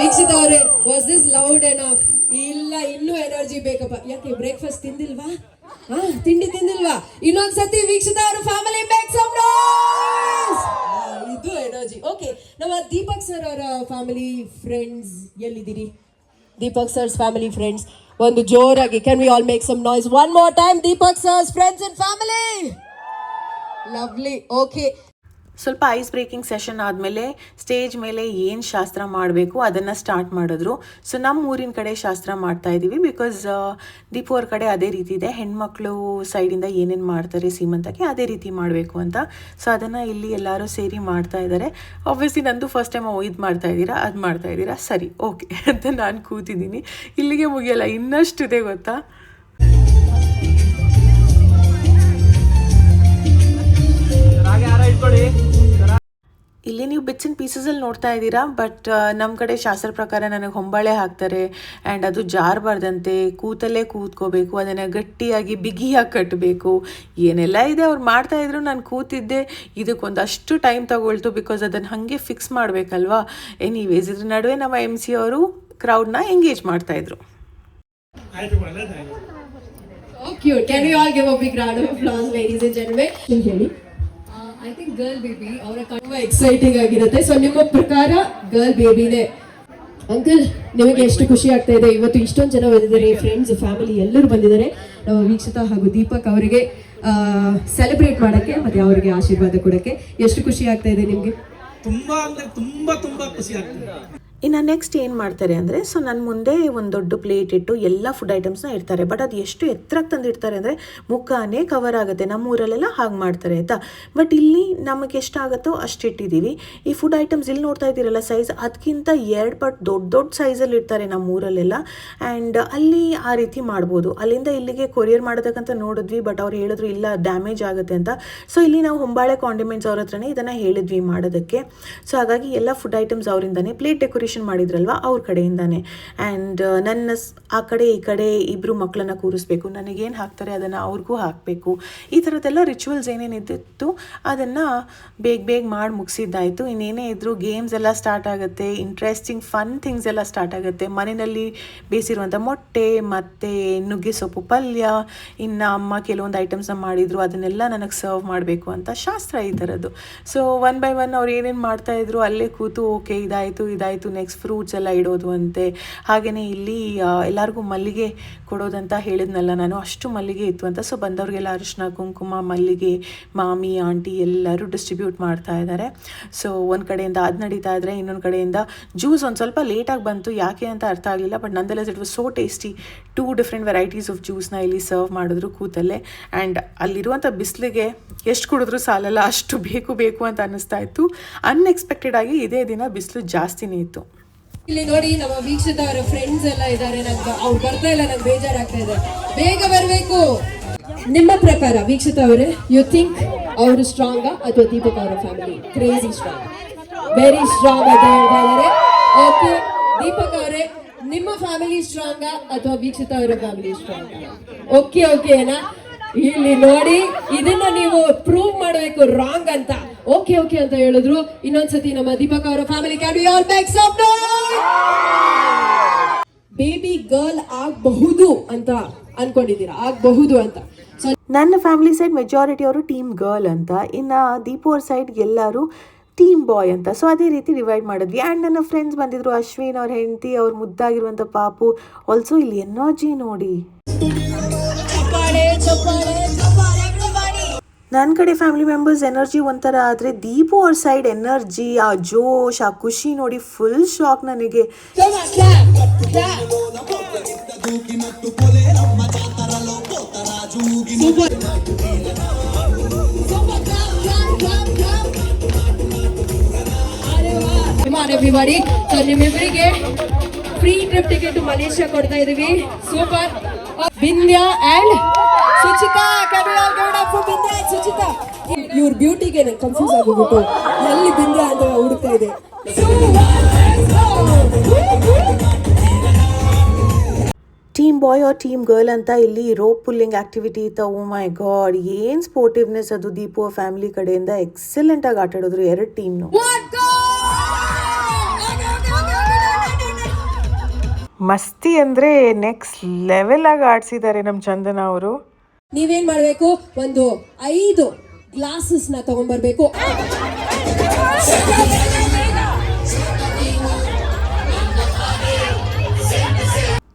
ವೀಕ್ಷಿತಾ ಅವರೇ, ವಾಸ್ ದಿಸ್ ಲೌಡ್ ಎನಫ್? ಇಲ್ಲ, ಇನ್ನೂ ಎನರ್ಜಿ ಬೇಕಪ್ಪ. ಯಾಕೆ ಬ್ರೇಕ್ಫಾಸ್ಟ್ ತಿಂದಿಲ್ವಾ? ತಿಂಡಿ ತಿಂದಿಲ್ವಾ? ಇನ್ನೊಂದ್ಸತಿ ವೀಕ್ಷಿತಾ ಅವರ ಫ್ಯಾಮಿಲಿ ಮೇಕ್ ಸಮ್ ನಾಯ್ಸ್. ಇದು ಎನರ್ಜಿ. ಓಕೆ, ನಮ್ಮ ದೀಪಕ್ ಸರ್ ಅವರ ಫ್ಯಾಮಿಲಿ ಫ್ರೆಂಡ್ಸ್ ಎಲ್ಲಿದ್ದೀರಿ? ದೀಪಕ್ ಸರ್ಸ್ ಫ್ಯಾಮಿಲಿ ಫ್ರೆಂಡ್ಸ್ ಒಂದು ಜೋರಾಗಿ, can we all make some noise one more time? Deepak sir's friends and family. Lovely. Okay, ಸ್ವಲ್ಪ ಐಸ್ ಬ್ರೇಕಿಂಗ್ ಸೆಷನ್ ಆದಮೇಲೆ ಸ್ಟೇಜ್ ಮೇಲೆ ಏನು ಶಾಸ್ತ್ರ ಮಾಡಬೇಕು ಅದನ್ನು ಸ್ಟಾರ್ಟ್ ಮಾಡಿದ್ರು. ಸೊ ನಮ್ಮ ಊರಿನ ಕಡೆ ಶಾಸ್ತ್ರ ಮಾಡ್ತಾ ಇದ್ದೀವಿ, ಬಿಕಾಸ್ ದೀಪು ಅವ್ರ ಕಡೆ ಅದೇ ರೀತಿ ಇದೆ. ಹೆಣ್ಮಕ್ಳು ಸೈಡಿಂದ ಏನೇನು ಮಾಡ್ತಾರೆ ಸೀಮಂತಕ್ಕೆ ಅದೇ ರೀತಿ ಮಾಡಬೇಕು ಅಂತ. ಸೊ ಅದನ್ನು ಇಲ್ಲಿ ಎಲ್ಲರೂ ಸೇರಿ ಮಾಡ್ತಾ ಇದ್ದಾರೆ. ಆಬ್ವಿಯಸ್ಲಿ ನಂದು ಫಸ್ಟ್ ಟೈಮ್ ಇದು ಮಾಡ್ತಾ ಇದ್ದೀರಾ, ಅದು ಮಾಡ್ತಾ ಇದ್ದೀರಾ, ಸರಿ ಓಕೆ ಅಂತ ನಾನು ಕೂತಿದ್ದೀನಿ. ಇಲ್ಲಿಗೆ ಮುಗಿಯಲ್ಲ, ಇನ್ನಷ್ಟಿದೆ ಗೊತ್ತಾ. ಇಲ್ಲಿ ನೀವು ಬಿಟ್ಸ್ ಆ್ಯಂಡ್ ಪೀಸಸಲ್ಲಿ ನೋಡ್ತಾ ಇದ್ದೀರಾ, ಬಟ್ ನಮ್ಮ ಕಡೆ ಶಾಸ್ತ್ರ ಪ್ರಕಾರ ನನಗೆ ಹೊಂಬಾಳೆ ಹಾಕ್ತಾರೆ. ಆ್ಯಂಡ್ ಅದು ಜಾರಬಾರ್ದಂತೆ, ಕೂತಲ್ಲೇ ಕೂತ್ಕೋಬೇಕು, ಅದನ್ನು ಗಟ್ಟಿಯಾಗಿ ಬಿಗಿಯಾಗಿ ಕಟ್ಟಬೇಕು, ಏನೆಲ್ಲ ಇದೆ ಅವ್ರು ಮಾಡ್ತಾಯಿದ್ರು. ನಾನು ಕೂತಿದ್ದೆ, ಇದಕ್ಕೊಂದಷ್ಟು ಟೈಮ್ ತಗೊಳ್ತು, ಬಿಕಾಸ್ ಅದನ್ನು ಹಾಗೆ ಫಿಕ್ಸ್ ಮಾಡಬೇಕಲ್ವಾ. ಎನಿವೇಸ್ ಇದ್ರ ನಡುವೆ ನಮ್ಮ MC ಅವರು ಕ್ರೌಡ್ನ ಎಂಗೇಜ್ ಮಾಡ್ತಾಯಿದ್ರು. cute. Can we all give a big round of applause, ladies and gentlemen? ಹೇಳಿ. ಐ ಥಿಂಕ್ ಗರ್ಲ್ ಬೇಬಿ ಅವರ ತುಂಬಾ ಎಕ್ಸೈಟಿಂಗ್ ಆಗಿರುತ್ತೆ. ಸೊ ನಿಮ್ಮ ಪ್ರಕಾರ ಗರ್ಲ್ ಬೇಬಿನೇ? ಅಂಕಲ್, ನಿಮಗೆ ಎಷ್ಟು ಖುಷಿ ಆಗ್ತಾ ಇದೆ? ಇವತ್ತು ಇಷ್ಟೊಂದು ಜನ ಬಂದಿದ್ದಾರೆ, ಫ್ರೆಂಡ್ಸ್ ಫ್ಯಾಮಿಲಿ ಎಲ್ಲರೂ ಬಂದಿದ್ದಾರೆ ನಮ್ಮ ವೀಕ್ಷಿತಾ ಹಾಗೂ ದೀಪಕ್ ಅವರಿಗೆ ಸೆಲೆಬ್ರೇಟ್ ಮಾಡೋಕ್ಕೆ ಮತ್ತೆ ಅವರಿಗೆ ಆಶೀರ್ವಾದ ಕೊಡೋಕ್ಕೆ. ಎಷ್ಟು ಖುಷಿ ಆಗ್ತಾ ಇದೆ ನಿಮಗೆ? ತುಂಬಾ ಅಂದ್ರೆ ತುಂಬಾ ಖುಷಿ ಆಗ್ತದೆ. ಇನ್ನು ನೆಕ್ಸ್ಟ್ ಏನು ಮಾಡ್ತಾರೆ ಅಂದರೆ, ಸೊ ನನ್ನ ಮುಂದೆ ಒಂದು ದೊಡ್ಡ ಪ್ಲೇಟ್ ಇಟ್ಟು ಎಲ್ಲ ಫುಡ್ ಐಟಮ್ಸ್ನ ಇಡ್ತಾರೆ. ಬಟ್ ಅದು ಎಷ್ಟು ಎತ್ತರಕ್ಕೆ ತಂದಿಡ್ತಾರೆ ಅಂದರೆ ಮುಖಾನೇ ಕವರ್ ಆಗುತ್ತೆ. ನಮ್ಮ ಊರಲ್ಲೆಲ್ಲ ಹಾಗೆ ಮಾಡ್ತಾರೆ ಆಯಿತಾ. ಬಟ್ ಇಲ್ಲಿ ನಮಗೆ ಎಷ್ಟಾಗುತ್ತೋ ಅಷ್ಟು ಇಟ್ಟಿದ್ದೀವಿ. ಈ ಫುಡ್ ಐಟಮ್ಸ್ ಇಲ್ಲಿ ನೋಡ್ತಾ ಇದ್ದೀರಲ್ಲ ಸೈಜ್, ಅದಕ್ಕಿಂತ 2 ಪಟ್ಟು ದೊಡ್ಡ ಸೈಜಲ್ಲಿ ಇಡ್ತಾರೆ ನಮ್ಮ ಊರಲ್ಲೆಲ್ಲ. ಆ್ಯಂಡ್ ಅಲ್ಲಿ ಆ ರೀತಿ ಮಾಡ್ಬೋದು. ಅಲ್ಲಿಂದ ಇಲ್ಲಿಗೆ ಕೊರಿಯರ್ ಮಾಡೋದಕ್ಕಂತ ನೋಡಿದ್ವಿ, ಬಟ್ ಅವ್ರು ಹೇಳಿದ್ರು ಇಲ್ಲ ಡ್ಯಾಮೇಜ್ ಆಗುತ್ತೆ ಅಂತ. ಸೊ ಇಲ್ಲಿ ನಾವು ಹೊಂಬಾಳೆ ಕಾಂಡಿಮೆಂಟ್ಸ್ ಅವ್ರ ಹತ್ರನೇ ಇದನ್ನು ಹೇಳಿದ್ವಿ ಮಾಡೋದಕ್ಕೆ. ಸೊ ಹಾಗಾಗಿ ಎಲ್ಲ ಫುಡ್ ಐಟಮ್ಸ್ ಅವರಿಂದಾನೆ, ಪ್ಲೇಟ್ ಡೆಕೋರೇಷನ್ ಮಾಡಿದ್ರಲ್ವ ಅವ್ರ ಕಡೆಯಿಂದಾನೆ. ಆ್ಯಂಡ್ ನನ್ನ ಆ ಕಡೆ ಈ ಕಡೆ ಇಬ್ಬರು ಮಕ್ಕಳನ್ನ ಕೂರಿಸ್ಬೇಕು, ನನಗೇನು ಹಾಕ್ತಾರೆ ಅದನ್ನು ಅವ್ರಿಗೂ ಹಾಕಬೇಕು. ಈ ಥರದ್ದೆಲ್ಲ ರಿಚುವಲ್ಸ್ ಏನೇನಿದ್ದಿತ್ತು ಅದನ್ನು ಬೇಗ ಮಾಡಿ ಮುಗಿಸಿದ್ದಾಯಿತು. ಇನ್ನೇನೇ ಇದ್ದರೂ ಗೇಮ್ಸ್ ಎಲ್ಲ ಸ್ಟಾರ್ಟ್ ಆಗುತ್ತೆ, ಇಂಟ್ರೆಸ್ಟಿಂಗ್ ಫನ್ ಥಿಂಗ್ಸ್ ಎಲ್ಲ ಸ್ಟಾರ್ಟ್ ಆಗುತ್ತೆ. ಮನೆಯಲ್ಲಿ ಬೇಯಿಸಿರುವಂಥ ಮೊಟ್ಟೆ ಮತ್ತು ನುಗ್ಗೆ ಸೊಪ್ಪು ಪಲ್ಯ, ಇನ್ನು ಅಮ್ಮ ಕೆಲವೊಂದು ಐಟಮ್ಸ್ನ ಮಾಡಿದರು, ಅದನ್ನೆಲ್ಲ ನನಗೆ ಸರ್ವ್ ಮಾಡಬೇಕು ಅಂತ ಶಾಸ್ತ್ರ ಈ ಥರದ್ದು. ಸೊ 1 by 1 ಅವ್ರು ಏನೇನು ಮಾಡ್ತಾಯಿದ್ರು ಅಲ್ಲೇ ಕೂತು ಓಕೆ ಇದಾಯಿತು ನೆಕ್ಸ್ಟ್ ಫ್ರೂಟ್ಸ್ ಎಲ್ಲ ಇಡೋದು ಅಂತೆ. ಹಾಗೆಯೇ ಇಲ್ಲಿ ಎಲ್ಲರಿಗೂ ಮಲ್ಲಿಗೆ ಕೊಡೋದಂತ ಹೇಳಿದ್ನಲ್ಲ ನಾನು, ಅಷ್ಟು ಮಲ್ಲಿಗೆ ಇತ್ತು ಅಂತ. ಸೊ ಬಂದವ್ರಿಗೆಲ್ಲ ಅರಿಶಿನ ಕುಂಕುಮ ಮಲ್ಲಿಗೆ ಮಾಮಿ ಆಂಟಿ ಎಲ್ಲರೂ ಡಿಸ್ಟ್ರಿಬ್ಯೂಟ್ ಮಾಡ್ತಾ ಇದ್ದಾರೆ. ಸೊ ಒಂದು ಕಡೆಯಿಂದ ಅದು ನಡೀತಾ ಇದ್ದರೆ, ಇನ್ನೊಂದು ಕಡೆಯಿಂದ ಜ್ಯೂಸ್ ಒಂದು ಸ್ವಲ್ಪ ಲೇಟಾಗಿ ಬಂತು, ಯಾಕೆ ಅಂತ ಅರ್ಥ ಆಗಲಿಲ್ಲ. ಬಟ್ ನಂದೆಲ್ಲ it was so tasty. 2 different varieties of ಜ್ಯೂಸ್ನ ಇಲ್ಲಿ ಸರ್ವ್ ಮಾಡಿದ್ರು ಕೂತಲ್ಲೇ. ಆ್ಯಂಡ್ ಅಲ್ಲಿರುವಂಥ ಬಿಸಿಲಿಗೆ ಎಷ್ಟು ಕುಡಿದ್ರೂ ಸಾಲಲ್ಲ, ಅಷ್ಟು ಬೇಕು ಅಂತ ಅನ್ನಿಸ್ತಾ ಇತ್ತು. ಅನ್ಎಕ್ಸ್ಪೆಕ್ಟೆಡ್ ಆಗಿ ಇದೇ ದಿನ ಬಿಸಿಲು ಜಾಸ್ತಿನೇ ಇತ್ತು. ಇಲ್ಲಿ ನೋಡಿ ನಮ್ಮ ವೀಕ್ಷಿತ ಅವರ ಫ್ರೆಂಡ್ಸ್ ಎಲ್ಲ ಇದ್ದಾರೆ. ನಂಗೆ ಅವ್ರು ಬರ್ತಾ ಇಲ್ಲ, ನಂಗೆ ಬೇಜಾರಾಗ್ತಾ ಇದೆ, ಬೇಗ ಬರಬೇಕು. ನಿಮ್ಮ ಪ್ರಕಾರ ವೀಕ್ಷಿತ ಅವರೇ, ಯು ಥಿಂಕ್ ಅವರು ಸ್ಟ್ರಾಂಗಾ ಅಥವಾ ದೀಪಕ್ ಅವರ family crazy strong? Very strong ಅಂತ ಹೇಳ್ತಾ ಇದ್ದಾರೆ. ಓಕೆ ದೀಪಕ್ ಅವರೇ, ನಿಮ್ಮ ಫ್ಯಾಮಿಲಿ ಸ್ಟ್ರಾಂಗಾ ಅಥವಾ ವೀಕ್ಷಿತ ಅವರ ಫ್ಯಾಮಿಲಿ ಸ್ಟ್ರಾಂಗ್? ಓಕೆ ಏನಾ? ಇಲ್ಲಿ ನೋಡಿ, ಇದನ್ನ ನೀವು ಪ್ರೂವ್ ಮಾಡಬೇಕು ರಾಂಗ್ ಅಂತ. ಓಕೆ ಅಂತ ಹೇಳಿದ್ರು. ಇನ್ನೊಂದ್ಸತಿ ನಮ್ಮ ದೀಪಕ್ ಅವರ family, can we all make some noise? Baby girl ಆಗಬಹುದು ಅಂತ ಅನ್ಕೊಂಡಿದ್ದೀರಾ? ಆಗಬಹುದು ಅಂತ. ನನ್ನ ಫ್ಯಾಮಿಲಿ ಸೈಡ್ ಮೆಜಾರಿಟಿ ಅವರು ಟೀಮ್ ಗರ್ಲ್ ಅಂತ, ಇನ್ನು ದೀಪು ಅವ್ರ ಸೈಡ್ ಎಲ್ಲರೂ ಟೀಮ್ ಬಾಯ್ ಅಂತ. ಸೊ ಅದೇ ರೀತಿ ಡಿವೈಡ್ ಮಾಡಿದ್ವಿ. ಆ್ಯಂಡ್ ನನ್ನ ಫ್ರೆಂಡ್ಸ್ ಬಂದಿದ್ರು, ಅಶ್ವಿನ್ ಅವ್ರ ಹೆಂಡತಿ, ಅವ್ರ ಮುದ್ದಾಗಿರುವಂಥ ಪಾಪು. ಆಲ್ಸೋ ಇಲ್ಲಿ ಎನರ್ಜಿ ನೋಡಿ. ನನ್ನ ಕಡೆ ಫ್ಯಾಮಿಲಿ ಮೆಂಬರ್ಸ್ ಎನರ್ಜಿ ಒಂಥರ ಆದರೆ ದೀಪು ಅವ್ರ ಸೈಡ್ ಎನರ್ಜಿ, ಆ ಜೋಶ್, ಆ ಖುಷಿ ನೋಡಿ ಫುಲ್ ಶಾಕ್ ನನಗೆ. ಎವ್ರಿಬಡಿ, ಸೊ ನಿಮ್ಮಿಬ್ಬರಿಗೆ free trip ticket to Malaysia ಕೊಡ್ತಾ ಇದೀವಿ. Super. Vindhya and Suchitha, can we all give it up for Vindhya and Suchita? ಇವ್ರ ಬ್ಯೂಟಿಗೆ ಕನ್ಫ್ಯೂಸ್ ಆಗೋಗ್ಬಿಟ್ಟು ಎಲ್ಲಿ ಬಿಂದ್ರ ಅಂತ ಹುಡುಕ್ತಾ ಇದೆ. ಟೀಮ್ ಬಾಯ್ ಆರ್ ಟೀಮ್ ಗರ್ಲ್ ಅಂತ ಇಲ್ಲಿ ರೋಪ್ ಪುಲ್ಲಿಂಗ್ ಆಕ್ಟಿವಿಟಿ ಇತ್ತು. ಓ ಮೈ ಗಾಡ್, ಏನು ಸ್ಪೋರ್ಟಿವ್ನೆಸ್ ಅದು. ದೀಪು ಫ್ಯಾಮಿಲಿ ಕಡೆಯಿಂದ ಎಕ್ಸಲೆಂಟ್ ಆಗಿ ಆಟ ಆಡಿದ್ರು ಎರಡು ಟೀಮ್ನು. ಮಸ್ತಿ ಅಂದರೆ ನೆಕ್ಸ್ಟ್ ಲೆವೆಲ್ ಆಗಿ ಆಡಿಸಿದ್ದಾರೆ ನಮ್ಮ ಚಂದನ ಅವರು. ನೀವೇನ್ ಮಾಡ್ಬೇಕು, ಒಂದು 5 ಗ್ಲಾಸಸ್ ನ ತಗೊಂಡ್ಬರ್ಬೇಕು.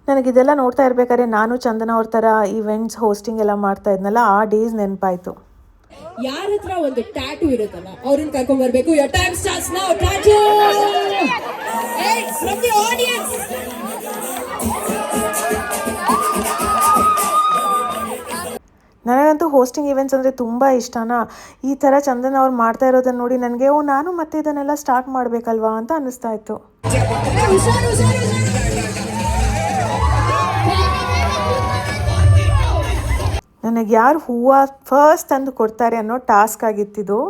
ನನಗಿದೆಲ್ಲ ನೋಡ್ತಾ ಇರ್ಬೇಕಾದ್ರೆ ನಾನು ಚಂದನ ಅವ್ರ ಥರ ಇವೆಂಟ್ಸ್ ಹೋಸ್ಟಿಂಗ್ ಎಲ್ಲ ಮಾಡ್ತಾ ಇದ್ನಲ್ಲ, ಆ ಡೇಸ್ ನೆನಪಾಯ್ತು. ಯಾರ ಹತ್ರ ಒಂದು ಟ್ಯಾಟೂ ಇರುತ್ತಲ್ಲ ಅವ್ರನ್ನ ಕರ್ಕೊಂಡ್ ಬರ್ಬೇಕು. Your time starts now. Tattoo! Hey, from the audience. ನನಗಂತೂ ಹೋಸ್ಟಿಂಗ್ ಇವೆಂಟ್ಸ್ ಅಂದರೆ ತುಂಬ ಇಷ್ಟನಾ. ಈ ಥರ ಚಂದನ ಅವ್ರು ಮಾಡ್ತಾ ಇರೋದನ್ನ ನೋಡಿ ನನಗೆ ನಾನು ಮತ್ತೆ ಇದನ್ನೆಲ್ಲ ಸ್ಟಾರ್ಟ್ ಮಾಡಬೇಕಲ್ವಾ ಅಂತ ಅನ್ನಿಸ್ತಾ ಇತ್ತು. ನನಗೆ ಯಾರು ಹೂವು ಫಸ್ಟ್ ತಂದು ಕೊಡ್ತಾರೆ ಅನ್ನೋ ಟಾಸ್ಕ್ ಆಗಿತ್ತಿದು.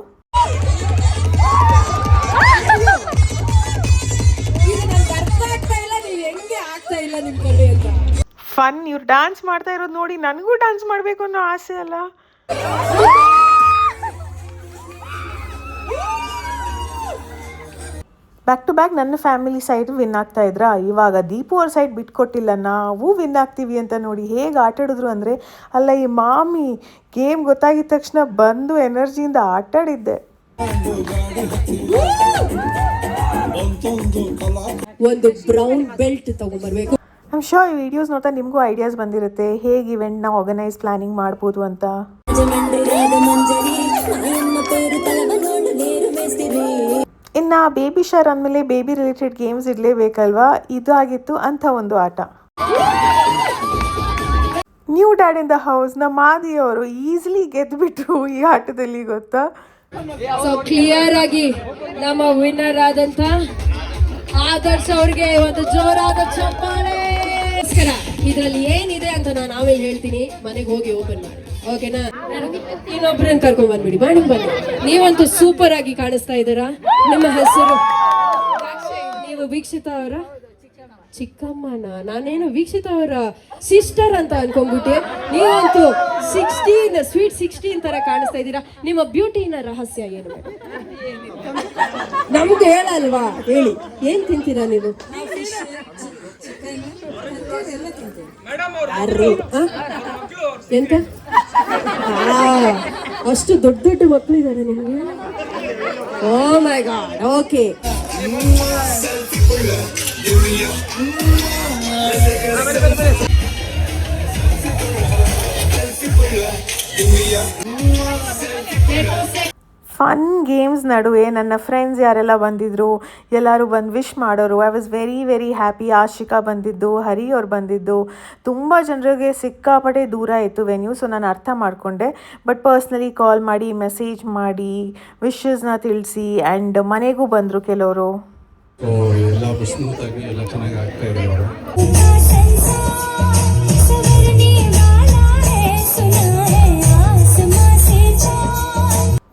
ಫನ್, ಇವ್ರು ಡ್ಯಾನ್ಸ್ ಮಾಡ್ತಾ ಇರೋದು ನೋಡಿ ನನಗೂ ಡ್ಯಾನ್ಸ್ ಮಾಡಬೇಕು ಅನ್ನೋ ಆಸೆ ಅಲ್ಲ. ಬ್ಯಾಕ್ ಟು ಬ್ಯಾಕ್ ನನ್ನ ಫ್ಯಾಮಿಲಿ ಸೈಡ್ ವಿನ್ ಆಗ್ತಾ ಇದ್ರಾ. ಇವಾಗ ದೀಪು ಅವ್ರ ಸೈಡ್ ಬಿಟ್ಕೊಟ್ಟಿಲ್ಲ, ನಾವು ವಿನ್ ಆಗ್ತೀವಿ ಅಂತ ನೋಡಿ ಹೇಗೆ ಆಟ ಆಡಿದ್ರು ಅಂದರೆ, ಅಲ್ಲ ಈ ಮಾಮಿ ಗೇಮ್ ಗೊತ್ತಾಗಿದ ತಕ್ಷಣ ಬಂದು ಎನರ್ಜಿಯಿಂದ ಆಟ ಆಡಿದ್ದೆ. ಒಂದು ಬ್ರೌನ್ ಬೆಲ್ಟ್ ತಗೊಂಡ್ಬರ್ಬೇಕು. ಐ ಆಮ್ ಶ್ಯೂರ್ ಈ ವಿಡಿಯೋಸ್ ನೋಡ್ತಾ ನಿಮಗೂ ಐಡಿಯಾಸ್ ಬಂದಿರುತ್ತೆ ಹೇಗೆ ಇವೆಂಟ್ನ ಆರ್ಗನೈಸ್ ಪ್ಲಾನಿಂಗ್ ಮಾಡ್ಬೋದು ಅಂತ. ಇನ್ನು ಬೇಬಿ ಶವರ್ ಅಂದಮೇಲೆ ಬೇಬಿ ರಿಲೇಟೆಡ್ ಗೇಮ್ಸ್ ಇರಲೇಬೇಕಲ್ವಾ, ಇದು ಆಗಿತ್ತು ಅಂಥ ಒಂದು ಆಟ. New dad in the house ನಮ್ಮ ಮಾದಿಯವರು ಈಸಿಲಿ ಗೆದ್ದುಬಿಟ್ರು ಈ ಆಟದಲ್ಲಿ, ಗೊತ್ತಾ. ಸೊ ಕ್ಲಿಯರ್ ಆಗಿ ನಮ್ಮ ವಿನ್ನರ್ ಆದಂತ ಆದರ್ಶ್ ಅವ್ರಿಗೆ ಒಂದು ಜೋರಾದ ಚಪ್ಪಾಳೆ. ಇದರಲ್ಲಿ ಏನಿದೆ ಅಂತ ನಾನು ಆಮೇಲೆ ಹೇಳ್ತೀನಿ, ಮನೆಗೆ ಹೋಗಿ ಓಪನ್ ಮಾಡಿ, ಓಕೆನಾ. ಇನ್ನೊಬ್ಬರನ್ನ ಕರ್ಕೊಂಡ್ ಬಂದ್ಬಿಡಿ, ಬನ್ನಿ. ನೀವಂತೂ ಸೂಪರ್ ಆಗಿ ಕಾಣಿಸ್ತಾ ಇದ್ದೀರಾ. ನಿಮ್ಮ ಹೆಸರು? ನೀವು ವೀಕ್ಷಿತಾ ಅವರ ಚಿಕ್ಕಮ್ಮನ? ನಾನೇನು ವೀಕ್ಷಿತಾ ಅವರ ಸಿಸ್ಟರ್ ಅಂತ ಅನ್ಕೊಂಡ್ಬಿಟ್ಟೆ. ನೀವಂತೂ 16 ಸ್ವೀಟ್ 16 ತರ ಕಾಣಿಸ್ತಾ ಇದ್ದೀರಾ. ನಿಮ್ಮ ಬ್ಯೂಟಿನ ರಹಸ್ಯ ಏನು? ನಮ್ಗೆ ಹೇಳಲ್ವಾ, ಹೇಳಿ. ಏನ್ ತಿಂತೀರಾ ನೀವು? ಎಂತ ಅಷ್ಟು ದೊಡ್ಡ ದೊಡ್ಡ ಮಕ್ಕಳು ಇದ್ದಾರೆ ನಿಮಗೆ? ಓ ಮೈ ಗಾಡ್, ಓಕೆ. ಫನ್ ಗೇಮ್ಸ್ ನಡುವೆ ನನ್ನ ಫ್ರೆಂಡ್ಸ್ ಯಾರೆಲ್ಲ ಬಂದಿದ್ರು, ಎಲ್ಲರೂ ಬಂದು ವಿಶ್ ಮಾಡೋರು. I was very very happy. Ashika ಬಂದಿದ್ದು, ಹರಿ ಅವ್ರು ಬಂದಿದ್ದು. ತುಂಬ ಜನರಿಗೆ ಸಿಕ್ಕಾಪಟ್ಟೆ ದೂರ ಇತ್ತು ವೆನ್ಯೂ, ಸೊ ನಾನು ಅರ್ಥ ಮಾಡಿಕೊಂಡೆ. ಬಟ್ ಪರ್ಸ್ನಲಿ ಕಾಲ್ ಮಾಡಿ, ಮೆಸೇಜ್ ಮಾಡಿ, ವಿಶಸ್ನ ತಿಳಿಸಿ, ಆ್ಯಂಡ್ ಮನೆಗೂ ಬಂದರು ಕೆಲವರು. ಎಲ್ಲ ಸ್ಮೂತಾಗಿ ಎಲ್ಲ ಚೆನ್ನಾಗಿ ಆಗ್ತಾ ಇದೆ.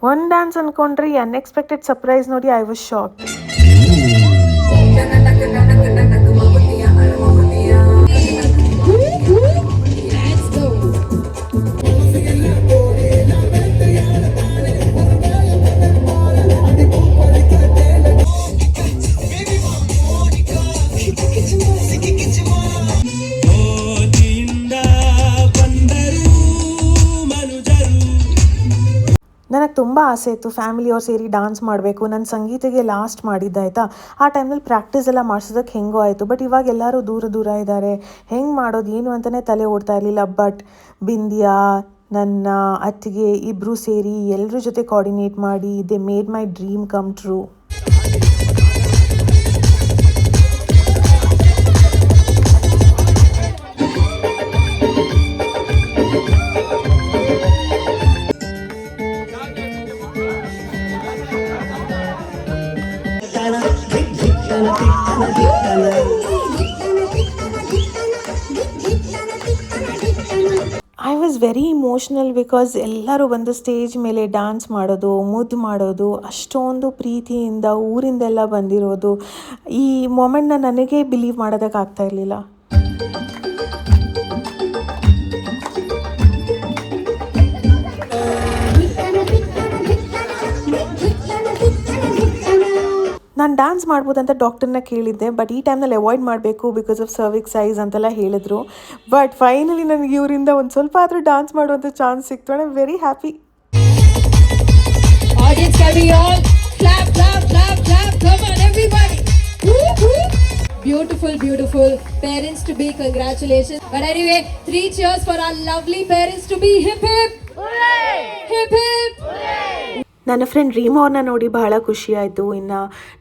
ಒಂದು ಡ್ಯಾನ್ಸ್ ಅಂದ್ಕೊಂಡ್ರೆ ಈ ಅನ್ಎಕ್ಸ್ಪೆಕ್ಟೆಡ್ ಸರ್ಪ್ರೈಸ್ ನೋಡಿ ಐ ವಾಸ್ ಶಾಕ್. ನನಗೆ ತುಂಬ ಆಸೆ ಇತ್ತು ಫ್ಯಾಮಿಲಿಯವ್ರು ಸೇರಿ ಡ್ಯಾನ್ಸ್ ಮಾಡಬೇಕು. ನನ್ನ ಸಂಗೀತಗೆ ಲಾಸ್ಟ್ ಮಾಡಿದ್ದಾಯ್ತಾ, ಆ ಟೈಮಲ್ಲಿ ಪ್ರಾಕ್ಟೀಸ್ ಎಲ್ಲ ಮಾಡಿಸೋದಕ್ಕೆ ಹೆಂಗೋ ಆಯಿತು. ಬಟ್ ಇವಾಗ ಎಲ್ಲರೂ ದೂರ ದೂರ ಇದ್ದಾರೆ, ಹೆಂಗೆ ಮಾಡೋದು ಏನು ಅಂತಲೇ ತಲೆ ಓಡ್ತಾ ಇರಲಿಲ್ಲ. ಬಟ್ ಬಿಂದಿಯಾ, ನನ್ನ ಅತ್ತಿಗೆ ಇಬ್ಬರು ಸೇರಿ ಎಲ್ಲರ ಜೊತೆ ಕೋಆರ್ಡಿನೇಟ್ ಮಾಡಿ they made my dream come true. I was very emotional because ಎಲ್ಲರೂ ಬಂದು ಸ್ಟೇಜ್ ಮೇಲೆ ಡ್ಯಾನ್ಸ್ ಮಾಡೋದು, ಮುದ್ದು ಮಾಡೋದು, ಅಷ್ಟೊಂದು ಪ್ರೀತಿಯಿಂದ ಊರಿಂದೆಲ್ಲ ಬಂದಿರೋದು. ಈ ಮೊಮೆಂಟ್ನ ನನಗೆ ಬಿಲೀವ್ ಮಾಡೋದಕ್ಕಾಗ್ತಾ ಇರಲಿಲ್ಲ. ನಾನು ಡ್ಯಾನ್ಸ್ ಮಾಡ್ಬೋದಂತ ಡಾಕ್ಟರ್ನ ಕೇಳಿದ್ದೆ, ಬಟ್ ಈ ಟೈಮ್ನಲ್ಲಿ ಅವಾಯ್ಡ್ ಮಾಡಬೇಕು ಬಿಕಾಸ್ ಆಫ್ ಸರ್ವಿಕ್ ಸೈಜ್ ಅಂತೆಲ್ಲ ಹೇಳಿದ್ರು. ಬಟ್ ಫೈನಲಿ ನನಗೆ ಇವರಿಂದ ಒಂದು ಸ್ವಲ್ಪ ಆದರೂ ಡ್ಯಾನ್ಸ್ ಮಾಡುವಂಥ ಚಾನ್ಸ್ ಸಿಕ್ತು. I am very happy. Audience, can we all clap, clap, clap, clap? Come on, everybody. Woo-hoo. Beautiful, beautiful. Parents to be, congratulations. But anyway, 3 cheers for our lovely parents to be. Hip hip. Hooray! Hip hip. Hooray! ನನ್ನ friend Reema ಅವ್ರನ್ನ ನೋಡಿ ಬಹಳ ಖುಷಿಯಾಯಿತು. ಇನ್ನು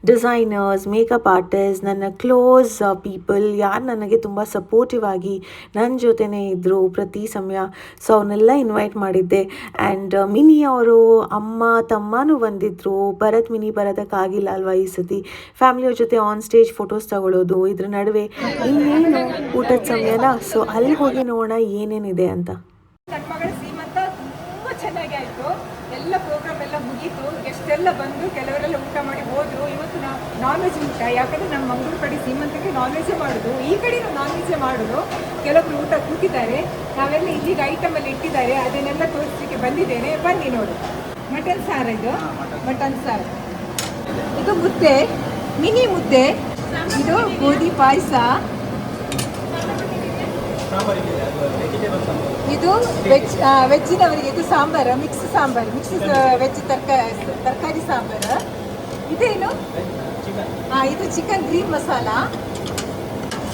designers, makeup artist, ನನ್ನ close people ಯಾರು ನನಗೆ ತುಂಬ ಸಪೋರ್ಟಿವ್ ಆಗಿ ನನ್ನ ಜೊತೆನೇ ಇದ್ದರು ಪ್ರತಿ ಸಮಯ, ಸೊ ಅವನ್ನೆಲ್ಲ ಇನ್ವೈಟ್ ಮಾಡಿದ್ದೆ. ಆ್ಯಂಡ್ ಮಿನಿ ಅವರು ಅಮ್ಮ ತಮ್ಮನೂ ಬಂದಿದ್ದರು. ಮಿನಿ ಬರೋದಕ್ಕಾಗಿಲ್ಲ ಅಲ್ವಾ ಈ ಸತಿ. ಫ್ಯಾಮಿಲಿಯವ್ರ ಜೊತೆ ಆನ್ ಸ್ಟೇಜ್ ಫೋಟೋಸ್ ತಗೊಳ್ಳೋದು, ಇದ್ರ ನಡುವೆ ಇನ್ನೇನು ಊಟದ ಸಮಯನ, ಸೊ ಅಲ್ಲಿ ಹೋಗಿ ನೋಡೋಣ ಏನೇನಿದೆ ಅಂತ. ನನ್ನ ಮಗಳ ಸೀಮಂತ ತುಂಬ ಚೆನ್ನಾಗಿ ಆಯಿತು. ಎಲ್ಲ ಪ್ರೋಗ್ರಾಮ್ ಎಲ್ಲ ಮುಗೀತು, ಗೆಸ್ಟ್ ಎಲ್ಲ ಬಂದು ಕೆಲವರೆಲ್ಲ ಊಟ ಮಾಡಿ ಹೋದರು. ಇವತ್ತು ನಾನ್ ವೆಜ್ ಊಟ, ಯಾಕಂದರೆ ನಮ್ಮ ಮಂಗಳೂರು ಕಡೆ ಸೀಮಂತಕ್ಕೆ ನಾನ್ ವೆಜ್ಜೇ ಮಾಡೋದು, ಈ ಕಡೆ ನಾನ್ ವೆಜ್ಜೇ ಮಾಡೋದು. ಕೆಲವೊಬ್ರು ಊಟ ಕೂತಿದ್ದಾರೆ, ನಾವೆಲ್ಲ ಇಲ್ಲಿಗೆ ಐಟಮಲ್ಲಿ ಇಟ್ಟಿದ್ದಾರೆ, ಅದನ್ನೆಲ್ಲ ತೋರಿಸಲಿಕ್ಕೆ ಬಂದಿದ್ದೇನೆ. ಬನ್ನಿ ನೋಡಿ. ಮಟನ್ ಸಾರು, ಇದು ಮಟನ್ ಸಾರು, ಇದು ಮುದ್ದೆ, ಮಿನಿ ಮುದ್ದೆ, ಇದು ಗೋಧಿ ಪಾಯಸ, ಇದು ವೆಜ್ಜಿನವರಿಗೆ ಇದು sambar, mix sambar, mix veg ತರಕಾರಿ ಸಾಂಬಾರು. ಇದೇನು, ಇದು ಚಿಕನ್ ಗ್ರೀನ್ ಮಸಾಲ,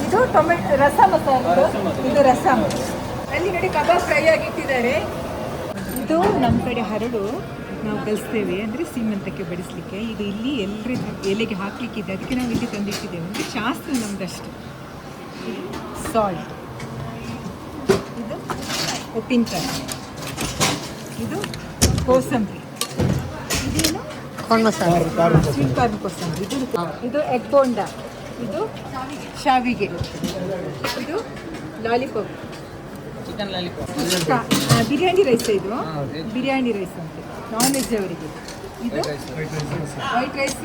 ಇದು ಟೊಮೆಟೊ ರಸ ಮಸಾಲ, ಇದು ರಸಮ್. ಅಲ್ಲಿ ನೋಡಿ ಕಬಾಬ್ ಫ್ರೈ ಆಗಿಟ್ಟಿದ್ದಾರೆ. ಇದು ನಮ್ಮ ಕಡೆ ಹರಳು ನಾವು ಕಲಿಸ್ತೇವೆ, ಅಂದರೆ ಸೀಮಂತಕ್ಕೆ ಬಡಿಸಲಿಕ್ಕೆ. ಇದು ಇಲ್ಲಿ ಎಲ್ಲರ ಎಲೆಗೆ ಹಾಕಲಿಕ್ಕಿದೆ, ಅದಕ್ಕೆ ನಾವು ಇಲ್ಲಿ ತಂದಿಟ್ಟಿದ್ದೇವೆ. ಅಂದರೆ ಶಾಸ್ತ್ರ ನಮ್ಮದಷ್ಟು. ಸಾಲ್ಟ್, ಇದು ಉಪ್ಪಿನಕಾಯಿ, ಇದು ಕೋಸಂಬರಿ, ಇದೇನು ಸ್ವೀಟ್ ಕಾರ್ನ್ ಕೋಸಂಬರಿ, ಇದು ಎಗ್ ಬೋಂಡ, ಇದು ಶಾವಿಗೆ, ಇದು lollipop, chicken lollipop, biryani rice, ಇದು ಬಿರಿಯಾನಿ ರೈಸ್ ಅಂತ ನಾನ್ ವೆಜ್ ಅವರಿಗೆ. ಇದು ವೈಟ್ ರೈಸ್,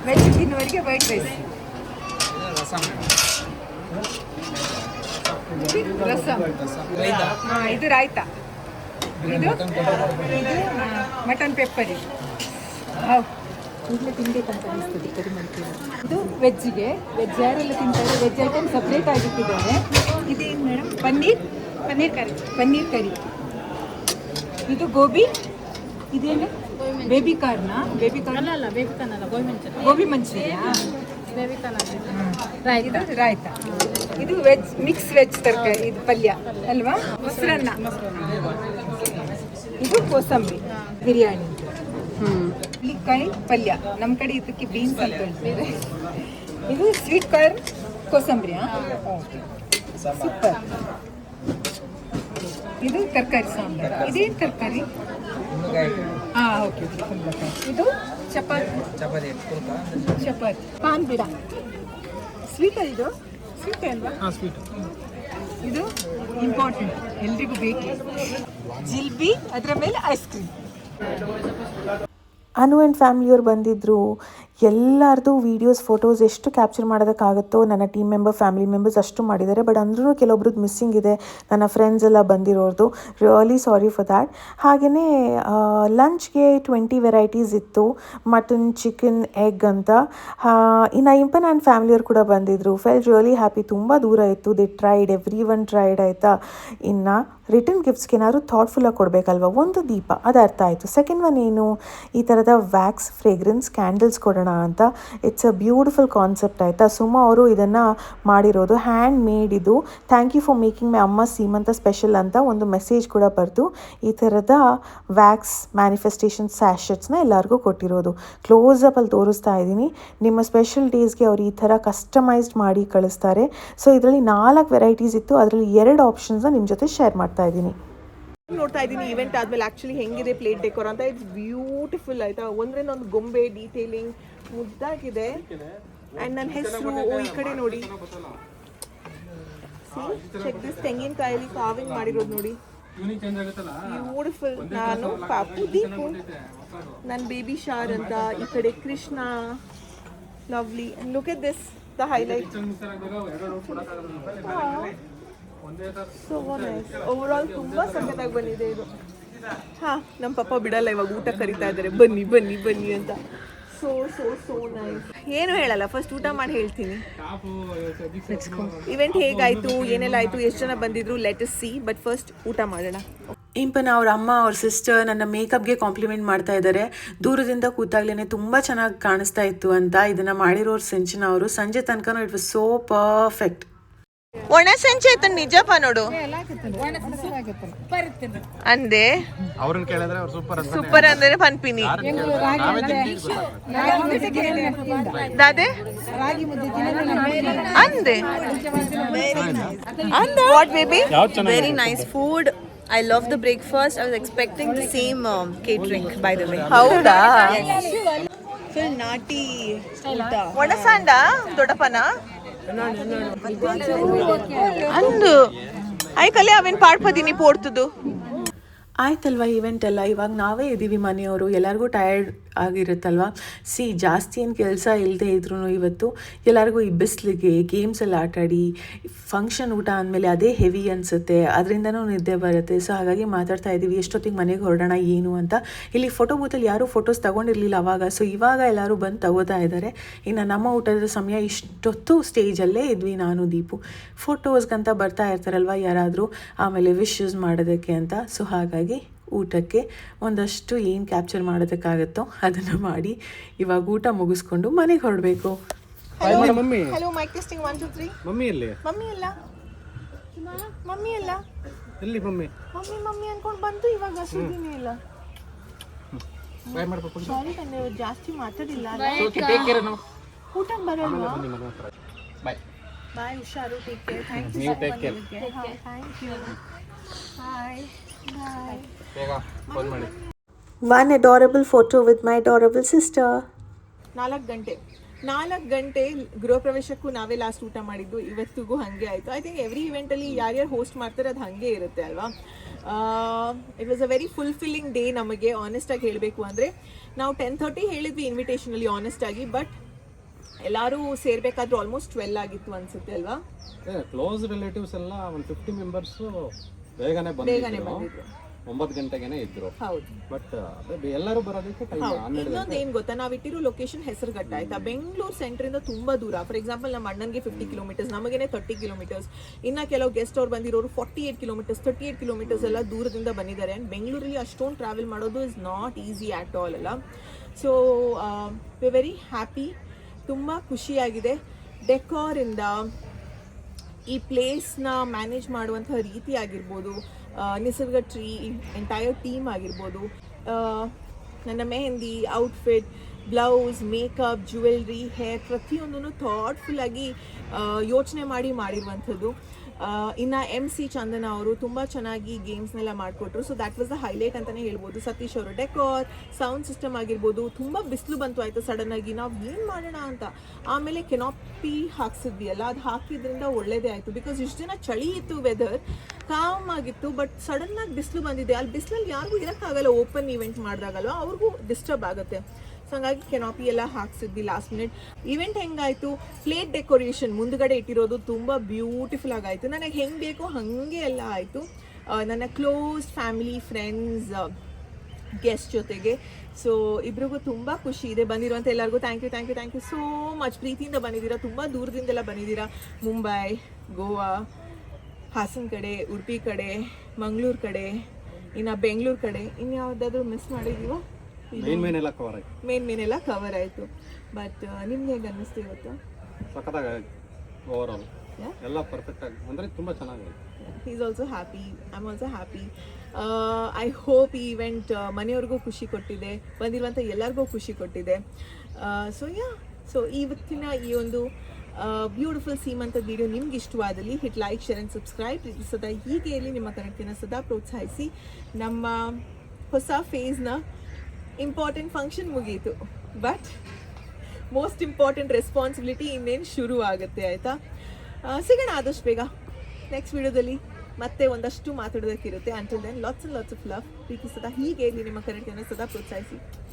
ವೆಜ್ ತಿನ್ನುವರಿಗೆ ವೈಟ್ ರೈಸ್, ರಸಮ್, ಇದು ರಾಯ್ತ, ಇದು ಮಟನ್ ಪೆಪ್ಪರಿ. ಈಗಲೇ ತಿನ್ಬೇಕಂತ ಅನಿಸ್ತದೆ ಕರಿಮಂಚೂರಿ. ಇದು ವೆಜ್ಜಿಗೆ, ವೆಜ್ ಯಾರೆಲ್ಲ ತಿಂತಾರೆ ವೆಜ್ ಐಟಮ್ ಸಪ್ರೇಟ್ ಆಗಿಟ್ಟಿದ್ದಾರೆ. ಇದೇನು ಮೇಡಮ್, ಪನ್ನೀರ್ ಕರಿ. ಇದು ಗೋಬಿ, ಇದೇನು ಬೇಬಿ ಕಾರ್ನ, ಗೋಬಿ ಮಂಚೂರಿಯಾ, ಇದು ರಾಯ್ತ, ಇದು ವೆಜ್ ಮಿಕ್ಸ್ ವೆಜ್ ತರಕಾರಿ, ಇದು ಪಲ್ಯ ಅಲ್ವಾ, ಮೊಸರನ್ನ, ಇದು ಕೋಸಂಬರಿ, ಬಿರಿಯಾನಿ, ಹುಳಿಕಾಯಿ ಪಲ್ಯ, ನಮ್ಮ ಕಡೆ ಇದಕ್ಕೆ ಬೀನ್ಸ್ ಅಂತ ಹೇಳ್ತಾರೆ. ಇದು ಸ್ವೀಟ್ ಕಾರ್ನ್ ಕೋಸಂಬರಿ, ಸೂಪರ್. ಇದು ತರಕಾರಿ ಸಾಂಬಾರು, ಇದೇನು ತರಕಾರಿ, ಓಕೆ, ಇದು ಚಪಾತಿ, ಪಾನ್ ಬಿಡ, ಸ್ವೀಟ್, ಇದು ಸ್ವೀಟ್ ಅಲ್ವಾ, ಸ್ವೀಟ್. ಇದು ಇಂಪಾರ್ಟೆಂಟ್, ಎಲ್ರಿಗೂ ಬೇಕು, ಜಿಲ್ಬಿ, ಅದರ ಮೇಲೆ ಐಸ್ ಕ್ರೀಮ್. ಅನು ಆ್ಯಂಡ್ ಫ್ಯಾಮಿಲಿಯವ್ರು ಬಂದಿದ್ದರು. ಎಲ್ಲರದು ವೀಡಿಯೋಸ್ ಫೋಟೋಸ್ ಎಷ್ಟು ಕ್ಯಾಪ್ಚರ್ ಮಾಡೋದಕ್ಕಾಗುತ್ತೋ ನನ್ನ ಟೀಮ್ ಮೆಂಬರ್ ಫ್ಯಾಮಿಲಿ ಮೆಂಬರ್ಸ್ ಅಷ್ಟು ಮಾಡಿದ್ದಾರೆ. ಬಟ್ ಅಂದ್ರೂ ಕೆಲವೊಬ್ರದ್ದು ಮಿಸ್ಸಿಂಗ್ ಇದೆ, ನನ್ನ ಫ್ರೆಂಡ್ಸ್ ಎಲ್ಲ ಬಂದಿರೋರ್ದು. Really sorry for that. ಹಾಗೆಯೇ ಲಂಚ್ಗೆ 20 ವೆರೈಟೀಸ್ ಇತ್ತು, ಮಟನ್, ಚಿಕನ್, ಎಗ್ ಅಂತ. ಇನ್ನು ಇಂಪನ್ ಆ್ಯಂಡ್ ಫ್ಯಾಮಿಲಿಯವ್ರು ಕೂಡ ಬಂದಿದ್ದರು. Felt really happy. ತುಂಬ ದೂರ ಇತ್ತು, they tried, everyone tried, ಆಯಿತಾ. ಇನ್ನು ರಿಟರ್ನ್ ಗಿಫ್ಟ್ಸ್ಗೆ ಏನಾದ್ರು ಥಾಟ್ಫುಲ್ಲಾಗಿ ಕೊಡಬೇಕಲ್ವ, ಒಂದು ದೀಪ, ಅದು ಅರ್ಥ ಆಯಿತು. ಸೆಕೆಂಡ್ ಒನ್ ಏನು, ಈ ಥರದ ವ್ಯಾಕ್ಸ್ ಫ್ರೇಗ್ರೆನ್ಸ್ ಕ್ಯಾಂಡಲ್ಸ್ ಕೊಡೋಣ ಅಂತ. ಇಟ್ಸ್ ಅ ಬ್ಯೂಟಿಫುಲ್ ಕಾನ್ಸೆಪ್ಟ್, ಆಯಿತಾ. ಸುಮಾ ಅವರು ಇದನ್ನು ಮಾಡಿರೋದು, ಹ್ಯಾಂಡ್ ಮೇಡ್ ಇದು. ಥ್ಯಾಂಕ್ ಯು ಫಾರ್ ಮೇಕಿಂಗ್ ಮೈ ಅಮ್ಮ ಸೀಮಂತ ಸ್ಪೆಷಲ್ ಅಂತ ಒಂದು ಮೆಸೇಜ್ ಕೂಡ ಬರೆದು ಈ ಥರದ ವ್ಯಾಕ್ಸ್ ಮ್ಯಾನಿಫೆಸ್ಟೇಷನ್ ಸ್ಯಾಶೆಟ್ಸ್ನ ಎಲ್ಲರಿಗೂ ಕೊಟ್ಟಿರೋದು. ಕ್ಲೋಸಪ್ಪಲ್ಲಿ ತೋರಿಸ್ತಾ ಇದ್ದೀನಿ. ನಿಮ್ಮ ಸ್ಪೆಷಲ್ ಡೇಸ್ಗೆ ಅವರು ಈ ಥರ ಕಸ್ಟಮೈಸ್ಡ್ ಮಾಡಿ ಕಳಿಸ್ತಾರೆ. ಸೊ ಇದರಲ್ಲಿ 4 ವೆರೈಟೀಸ್ ಇತ್ತು, ಅದರಲ್ಲಿ 2 ಆಪ್ಷನ್ಸ್ನ ನಿಮ್ಮ ಜೊತೆ ಶೇರ್ ಮಾಡ್ತಾ ಇದ್ದೀನಿ. ನೋಡ್ತಾ ಇದ್ದೀನಿ ಇವೆಂಟ್ ಆದ್ಮೇಲೆ ಆಕ್ಚುಲಿ ಹೆಂಗಿದೆ ಪ್ಲೇಟ್ ಡೆಕೋರ್ ಅಂತ. ಇಟ್ಸ್ ಬ್ಯೂಟಿಫುಲ್, ಆಯ್ತಾ. ಒಂದ್ರಿಂದ ಒಂದು ಗೊಂಬೆ ಡೀಟೇಲಿಂಗ್ ಮುದ್ದಾಗಿದೆ. ಅಂಡ್ ನನ್ನ ಹೆಸರು ಈ ಕಡೆ ನೋಡಿ, ಚೆಕ್ ದಿಸ್, ತೆಂಗಿನಕಾಯಲ್ಲಿ ಕಾವಿಂಗ್ ಮಾಡಿರೋದು ನೋಡಿ, ಬ್ಯೂಟಿಫುಲ್. ನಾನು ಪಾಪು ದೀಪು, ನನ್ನ ಬೇಬಿ ಶಾರ್ ಅಂತ, ಈ ಕಡೆ Krishna, lovely. And look at this, the highlight. So nice. Over all ತುಂಬ ಸಖತ್ತಾಗಿ ಬಂದಿದೆ ಇದು. ಹಾಂ, ನಮ್ಮ ಪಪ್ಪ ಬಿಡಲ್ಲ, ಇವಾಗ ಊಟ ಕರಿತಾ ಇದ್ದಾರೆ, ಬನ್ನಿ ಬನ್ನಿ ಬನ್ನಿ ಅಂತ. So so so nice. ಏನು ಹೇಳಲ್ಲ, ಫಸ್ಟ್ ಊಟ ಮಾಡಿ ಹೇಳ್ತೀನಿ. ಇವೆಂಟ್ ಹೇಗಾಯಿತು, ಏನೆಲ್ಲ ಆಯಿತು, ಎಷ್ಟು ಜನ ಬಂದಿದ್ರು, let us see. But first ಊಟ ಮಾಡೋಣ. ಇಂಪನ ಅವ್ರ ಅಮ್ಮ ಅವ್ರ ಸಿಸ್ಟರ್ ನನ್ನ ಮೇಕಪ್ಗೆ ಕಾಂಪ್ಲಿಮೆಂಟ್ ಮಾಡ್ತಾ ಇದ್ದಾರೆ. ದೂರದಿಂದ ಕೂತಾಗ್ಲೇ ತುಂಬ ಚೆನ್ನಾಗಿ ಕಾಣಿಸ್ತಾ ಇತ್ತು ಅಂತ. ಇದನ್ನು ಮಾಡಿರೋರು ಸಿಂಚನ ಅವರು. ಸಂಜೆ ತನಕ ಇಟ್ ವಾಸ್ ಸೋ ಪರ್ಫೆಕ್ಟ್. ಒಣ ಸಂಚೆ ಆಯ್ತು ನಿಜಪ್ಪ ನೋಡು ಅಂದೆ. ಅವ್ರನ್ನ ಕೇಳಿದ್ರೆ ಅವ್ರು ಸೂಪರ್ ಅಂತ ಸೂಪರ್ ಅಂದ್ರೆ ಪನ್ಪಿನಿ ದಾದೆ ಅಂದೆ. What baby? Very nice food. I love the breakfast. I was expecting the same catering, by the way. ಹೌದಾ? Full naughty ಊಟ. ಒಣಸಾಂಡ ದೊಡ್ಡಪ್ಪನ ಅಂದು ಆಯ್ಕಲ್ಲೇ ಅವೇನು ಪಾಡ್ಪದೀನಿ ಪೋಡ್ತದು. ಆಯ್ತಲ್ವ ಇವೆಂಟ್ ಎಲ್ಲ. ಇವಾಗ ನಾವೇ ಇದ್ದೀವಿ ಮನೆಯವರು, ಎಲ್ಲರಿಗೂ ಟಯರ್ಡ್ ಆಗಿರುತ್ತಲ್ವ. ಜಾಸ್ತಿ ಏನು ಕೆಲಸ ಇಲ್ಲದೆ ಇದ್ರೂ ಇವತ್ತು ಎಲ್ಲರಿಗೂ ಈ ಬಿಸಿಲಿಗೆ ಗೇಮ್ಸ್ ಎಲ್ಲ ಆಟಾಡಿ ಫಂಕ್ಷನ್ ಊಟ ಅಂದಮೇಲೆ ಅದೇ ಹೆವಿ ಅನಿಸುತ್ತೆ, ಅದರಿಂದನೂ ನಿದ್ದೆ ಬರುತ್ತೆ. ಸೊ ಹಾಗಾಗಿ ಮಾತಾಡ್ತಾ ಇದ್ದೀವಿ ಎಷ್ಟೊತ್ತಿಗೆ ಮನೆಗೆ ಹೊರಡೋಣ ಏನು ಅಂತ. ಇಲ್ಲಿ ಫೋಟೋ ಬೂತಲ್ಲಿ ಯಾರೂ ಫೋಟೋಸ್ ತೊಗೊಂಡಿರಲಿಲ್ಲ ಅವಾಗ. ಸೊ ಇವಾಗ ಎಲ್ಲರೂ ಬಂದು ತಗೋತಾ ಇದ್ದಾರೆ. ಇನ್ನು ನಮ್ಮ ಊಟದ ಸಮಯ ಇಷ್ಟೊತ್ತು ಸ್ಟೇಜಲ್ಲೇ ಇದ್ವಿ ನಾನು ದೀಪು. ಫೋಟೋಸ್ಗಂತ ಬರ್ತಾ ಇರ್ತಾರಲ್ವ ಯಾರಾದರೂ, ಆಮೇಲೆ ವಿಶಸ್ ಮಾಡೋದಕ್ಕೆ ಅಂತ. ಸೊ ಹಾಗಾಗಿ ಊಟಕ್ಕೆ ಒಂದಷ್ಟು ಏನು ಕ್ಯಾಪ್ಚರ್ ಮಾಡೋದಕ್ಕಾಗುತ್ತೋ ಅದನ್ನು ಮಾಡಿ ಇವಾಗ ಊಟ ಮುಗಿಸ್ಕೊಂಡು ಮನೆಗೆ ಹೊರಡಬೇಕು. Mummy hello mike testing 1 2 3. Mummy ಎಲ್ಲಿ? ಮಮ್ಮಿ ಅಲ್ಲ, ಮಮ್ಮಿ ಅಲ್ಲ, ಎಲ್ಲಿ ಮಮ್ಮಿ? ಮಮ್ಮಿ ಮಮ್ಮಿ ಅನ್ಕೊಂಡು ಬಂತು, ಇವಾಗ ಸುದ್ದಿನೇ ಇಲ್ಲ. ಬಾಯ್ ಮಾಡ್ಬೇಕು. ಸಾರಿ ಕಣ್ಣೆ, ಜಾಸ್ತಿ ಮಾತಾಡಿಲ್ಲ. ಊಟ ಬರಲ್ವಾ? ಬಾಯ್ ಬಾಯ್, ಹುಷಾರು, ಟೇಕ್ ಕೇರ್. Thank you. ನೀವು take care. Thank you. Bye bye. ಬೇಗ ಫೋನ್ ಮಾಡಿ. One adorable photo with my adorable sister. 4 ಗಂಟೆ ಗೃಹ ಪ್ರವೇಶಕ್ಕೂ ನಾವೇ ಲಾಸ್ಟ್ ಊಟ ಮಾಡಿದ್ದು. ಇವತ್ತಿಗೂ ಹಾಗೆ ಆಯಿತು. ಐ ಥಿಂಕ್ ಎವ್ರಿ ಇವೆಂಟಲ್ಲಿ ಯಾರ್ಯಾರು ಹೋಸ್ಟ್ ಮಾಡ್ತಾರೆ ಅದು ಹಾಗೆ ಇರುತ್ತೆ ಅಲ್ವಾ. It was a very fulfilling day ನಮಗೆ. ಆನೆಸ್ಟಾಗಿ ಹೇಳಬೇಕು ಅಂದರೆ ನಾವು 10:30 ಹೇಳಿದ್ವಿ ಇನ್ವಿಟೇಷನಲ್ಲಿ ಆನೆಸ್ಟಾಗಿ. ಬಟ್ ಎಲ್ಲರೂ ಸೇರಬೇಕಾದ್ರೂ ಆಲ್ಮೋಸ್ಟ್ 12 ಆಗಿತ್ತು ಅನಿಸುತ್ತೆ ಅಲ್ವಾ. ಕ್ಲೋಸ್ ರಿಲೇಟಿವ್ಸ್ ಎಲ್ಲ ಒಂದು 50 ಮೆಂಬರ್ಸು ಬೇಗನೆ ಬಂದಿದ್ರು. 9 ಗಂಟೆಗೇನೆ ಇದ್ರು. ಹೌದು. ಬಟ್ ಎಲ್ಲರೂ ಬರೋದಕ್ಕೆ ಟೈಮ್ 12 ಇನ್ನೊಂದು ಏನು ಗೊತ್ತಾ, ನಾವಿಟ್ಟಿರೋ ಲೊಕೇಶನ್ ಹೆಸರುಘಟ್ಟ ಆಯ್ತಾ. ಬೆಂಗಳೂರು ಸೆಂಟ್ರಿಂದ ತುಂಬ ದೂರ. ಫಾರ್ ಎಕ್ಸಾಂಪಲ್ ನಮ್ಮ ಅಣ್ಣನಿಗೆ 50 ಕಿಲೋಮೀಟರ್ಸ್, ನಮಗೇನೆ 30 ಕಿಲೋಮೀಟರ್ಸ್. ಇನ್ನು ಕೆಲವು ಗೆಸ್ಟ್ ಅವ್ರು ಬಂದಿರೋರು 48 ಕಿಲೋಮೀಟರ್ಸ್ 38 ಕಿಲೋಮೀಟರ್ಸ್ ಎಲ್ಲ ದೂರದಿಂದ ಬಂದಿದ್ದಾರೆ. ಆ್ಯಂಡ್ ಬೆಂಗಳೂರಲ್ಲಿ ಅಷ್ಟೊಂದು ಟ್ರಾವೆಲ್ ಮಾಡೋದು is not easy at all ಅಲ್ಲ. So we very happy. ತುಂಬ ಖುಷಿಯಾಗಿದೆ. ಡೆಕೋರಿಂದ ಈ ಪ್ಲೇಸ್ನ ಮ್ಯಾನೇಜ್ ಮಾಡುವಂಥ ರೀತಿ ಆಗಿರ್ಬೋದು, ನಿಸರ್ಗ ಟ್ರೀ ಎಂಟೈರ್ ಟೀಮ್ ಆಗಿರ್ಬೋದು, ನನ್ನ mehndi, outfit, blouse, makeup, jewellery, hair ಪ್ರತಿಯೊಂದೂ ಥಾಟ್ಫುಲ್ಲಾಗಿ ಯೋಚನೆ ಮಾಡಿರುವಂಥದ್ದು. ಇನ್ನು MC ಚಂದನ ಅವರು ತುಂಬ ಚೆನ್ನಾಗಿ ಗೇಮ್ಸ್ನೆಲ್ಲ ಮಾಡಿಕೊಟ್ರು. So that was the highlight ಅಂತಲೇ ಹೇಳ್ಬೋದು. ಸತೀಶ್ ಅವರು ಡೆಕೋರ್, ಸೌಂಡ್ ಸಿಸ್ಟಮ್ ಆಗಿರ್ಬೋದು. ತುಂಬ ಬಿಸಿಲು ಬಂತು ಆಯಿತು ಸಡನ್ನಾಗಿ, ನಾವು ಏನು ಮಾಡೋಣ ಅಂತ. ಆಮೇಲೆ ಕೆನಾಪಿ ಹಾಕ್ಸಿದ್ವಿ ಅಲ್ಲ, ಅದು ಹಾಕಿದ್ರಿಂದ ಒಳ್ಳೇದೇ ಆಯಿತು. ಬಿಕಾಸ್ ಇಷ್ಟು ದಿನ ಚಳಿ ಇತ್ತು, ವೆದರ್ ಕಾಮ್ ಆಗಿತ್ತು. ಬಟ್ ಸಡನ್ನಾಗಿ ಬಿಸಿಲು ಬಂದಿದೆ. ಅಲ್ಲಿ ಬಿಸಿಲಲ್ಲಿ ಯಾರಿಗೂ ಇರೋಕ್ಕಾಗಲ್ಲ, ಓಪನ್ ಈವೆಂಟ್ ಮಾಡಿದಾಗಲ್ವ, ಅವ್ರಿಗೂ ಡಿಸ್ಟರ್ಬ್ ಆಗುತ್ತೆ. ಸೊ ಹಂಗಾಗಿ ಕೆನಾಪಿ ಎಲ್ಲ ಹಾಕ್ಸಿದ್ವಿ ಲಾಸ್ಟ್ ಮಿನಿಟ್. ಈವೆಂಟ್ ಹೆಂಗಾಯಿತು, ಪ್ಲೇಟ್ ಡೆಕೋರೇಷನ್ ಮುಂದುಗಡೆ ಇಟ್ಟಿರೋದು ತುಂಬ ಬ್ಯೂಟಿಫುಲ್ ಆಗಾಯಿತು. ನನಗೆ ಹೆಂಗೆ ಬೇಕೋ ಹಾಗೆ ಎಲ್ಲ ಆಯಿತು. ನನ್ನ ಕ್ಲೋಸ್ ಫ್ಯಾಮಿಲಿ, ಫ್ರೆಂಡ್ಸ್, ಗೆಸ್ಟ್ ಜೊತೆಗೆ. ಸೊ ಇಬ್ರಿಗೂ ತುಂಬ ಖುಷಿ ಇದೆ. ಬಂದಿರುವಂಥ ಎಲ್ಲರಿಗೂ ಥ್ಯಾಂಕ್ ಯು ಸೋ ಮಚ್. ಪ್ರೀತಿಯಿಂದ ಬಂದಿದ್ದೀರಾ, ತುಂಬ ದೂರದಿಂದೆಲ್ಲ ಬಂದಿದ್ದೀರಾ. ಮುಂಬೈ, ಗೋವಾ, ಹಾಸನ ಕಡೆ, ಉಡುಪಿ ಕಡೆ, ಮಂಗಳೂರು ಕಡೆ, ಇನ್ನು ಬೆಂಗಳೂರು ಕಡೆ. ಇನ್ನು ಯಾವುದಾದ್ರೂ ಮಿಸ್ ಮಾಡಿದ್ದೀವೋ? ಮೇನ್ ಎಲ್ಲ ಕವರ್ ಆಯ್ತು. ಮೇನ್ ಕವರ್ ಆಯಿತು. ಬಟ್ ನಿಮ್ಗೆ ಹೇಗೆ ಅನ್ನಿಸ್ತು ಇವತ್ತು? ಸಖತ್ತಾಗಿ ಓವರ್ ಆಲ್ ಎಲ್ಲ ಪರ್ಫೆಕ್ಟ್ ಆಗಿ ಅಂದರೆ ತುಂಬ ಚೆನ್ನಾಗಿದೆ. Is also happy, I am also happy. I hope ಈ ಇವೆಂಟ್ ಮನೆಯವ್ರಿಗೂ ಖುಷಿ ಕೊಟ್ಟಿದೆ, ಬಂದಿರುವಂಥ ಎಲ್ಲರಿಗೂ ಖುಷಿ ಕೊಟ್ಟಿದೆ. ಸೊ ಇವತ್ತಿನ ಈ ಒಂದು ಬ್ಯೂಟಿಫುಲ್ ಸೀಮಂತ ವಿಡಿಯೋ ನಿಮ್ಗೆ ಇಷ್ಟವಾದಲ್ಲಿ hit like, share and subscribe. ಸದಾ ಹೀಗೆ ಇರಲಿ, ನಿಮ್ಮ ಕನೆಕ್ಟಿನ ಸದಾ ಪ್ರೋತ್ಸಾಹಿಸಿ. ನಮ್ಮ ಹೊಸ ಫೇಸ್ನ ಇಂಪಾರ್ಟೆಂಟ್ ಫಂಕ್ಷನ್ ಮುಗೀತು, ಬಟ್ ಮೋಸ್ಟ್ ಇಂಪಾರ್ಟೆಂಟ್ ರೆಸ್ಪಾನ್ಸಿಬಿಲಿಟಿ ಇನ್ನೇನು ಶುರು ಆಗುತ್ತೆ ಆಯಿತಾ. ಸಿಗೋಣ ಆದಷ್ಟು ಬೇಗ ನೆಕ್ಸ್ಟ್ ವಿಡಿಯೋದಲ್ಲಿ. ಮತ್ತೆ ಒಂದಷ್ಟು ಮಾತಾಡೋದಕ್ಕಿರುತ್ತೆ. Until then lots of love, ಪ್ರೀತಿ ಸದಾ ಹೀಗೆ ಇರಲಿ, ನಿಮ್ಮ ಕನ್ನಡ ಸದಾ ಪ್ರೋತ್ಸಾಹಿಸಿ.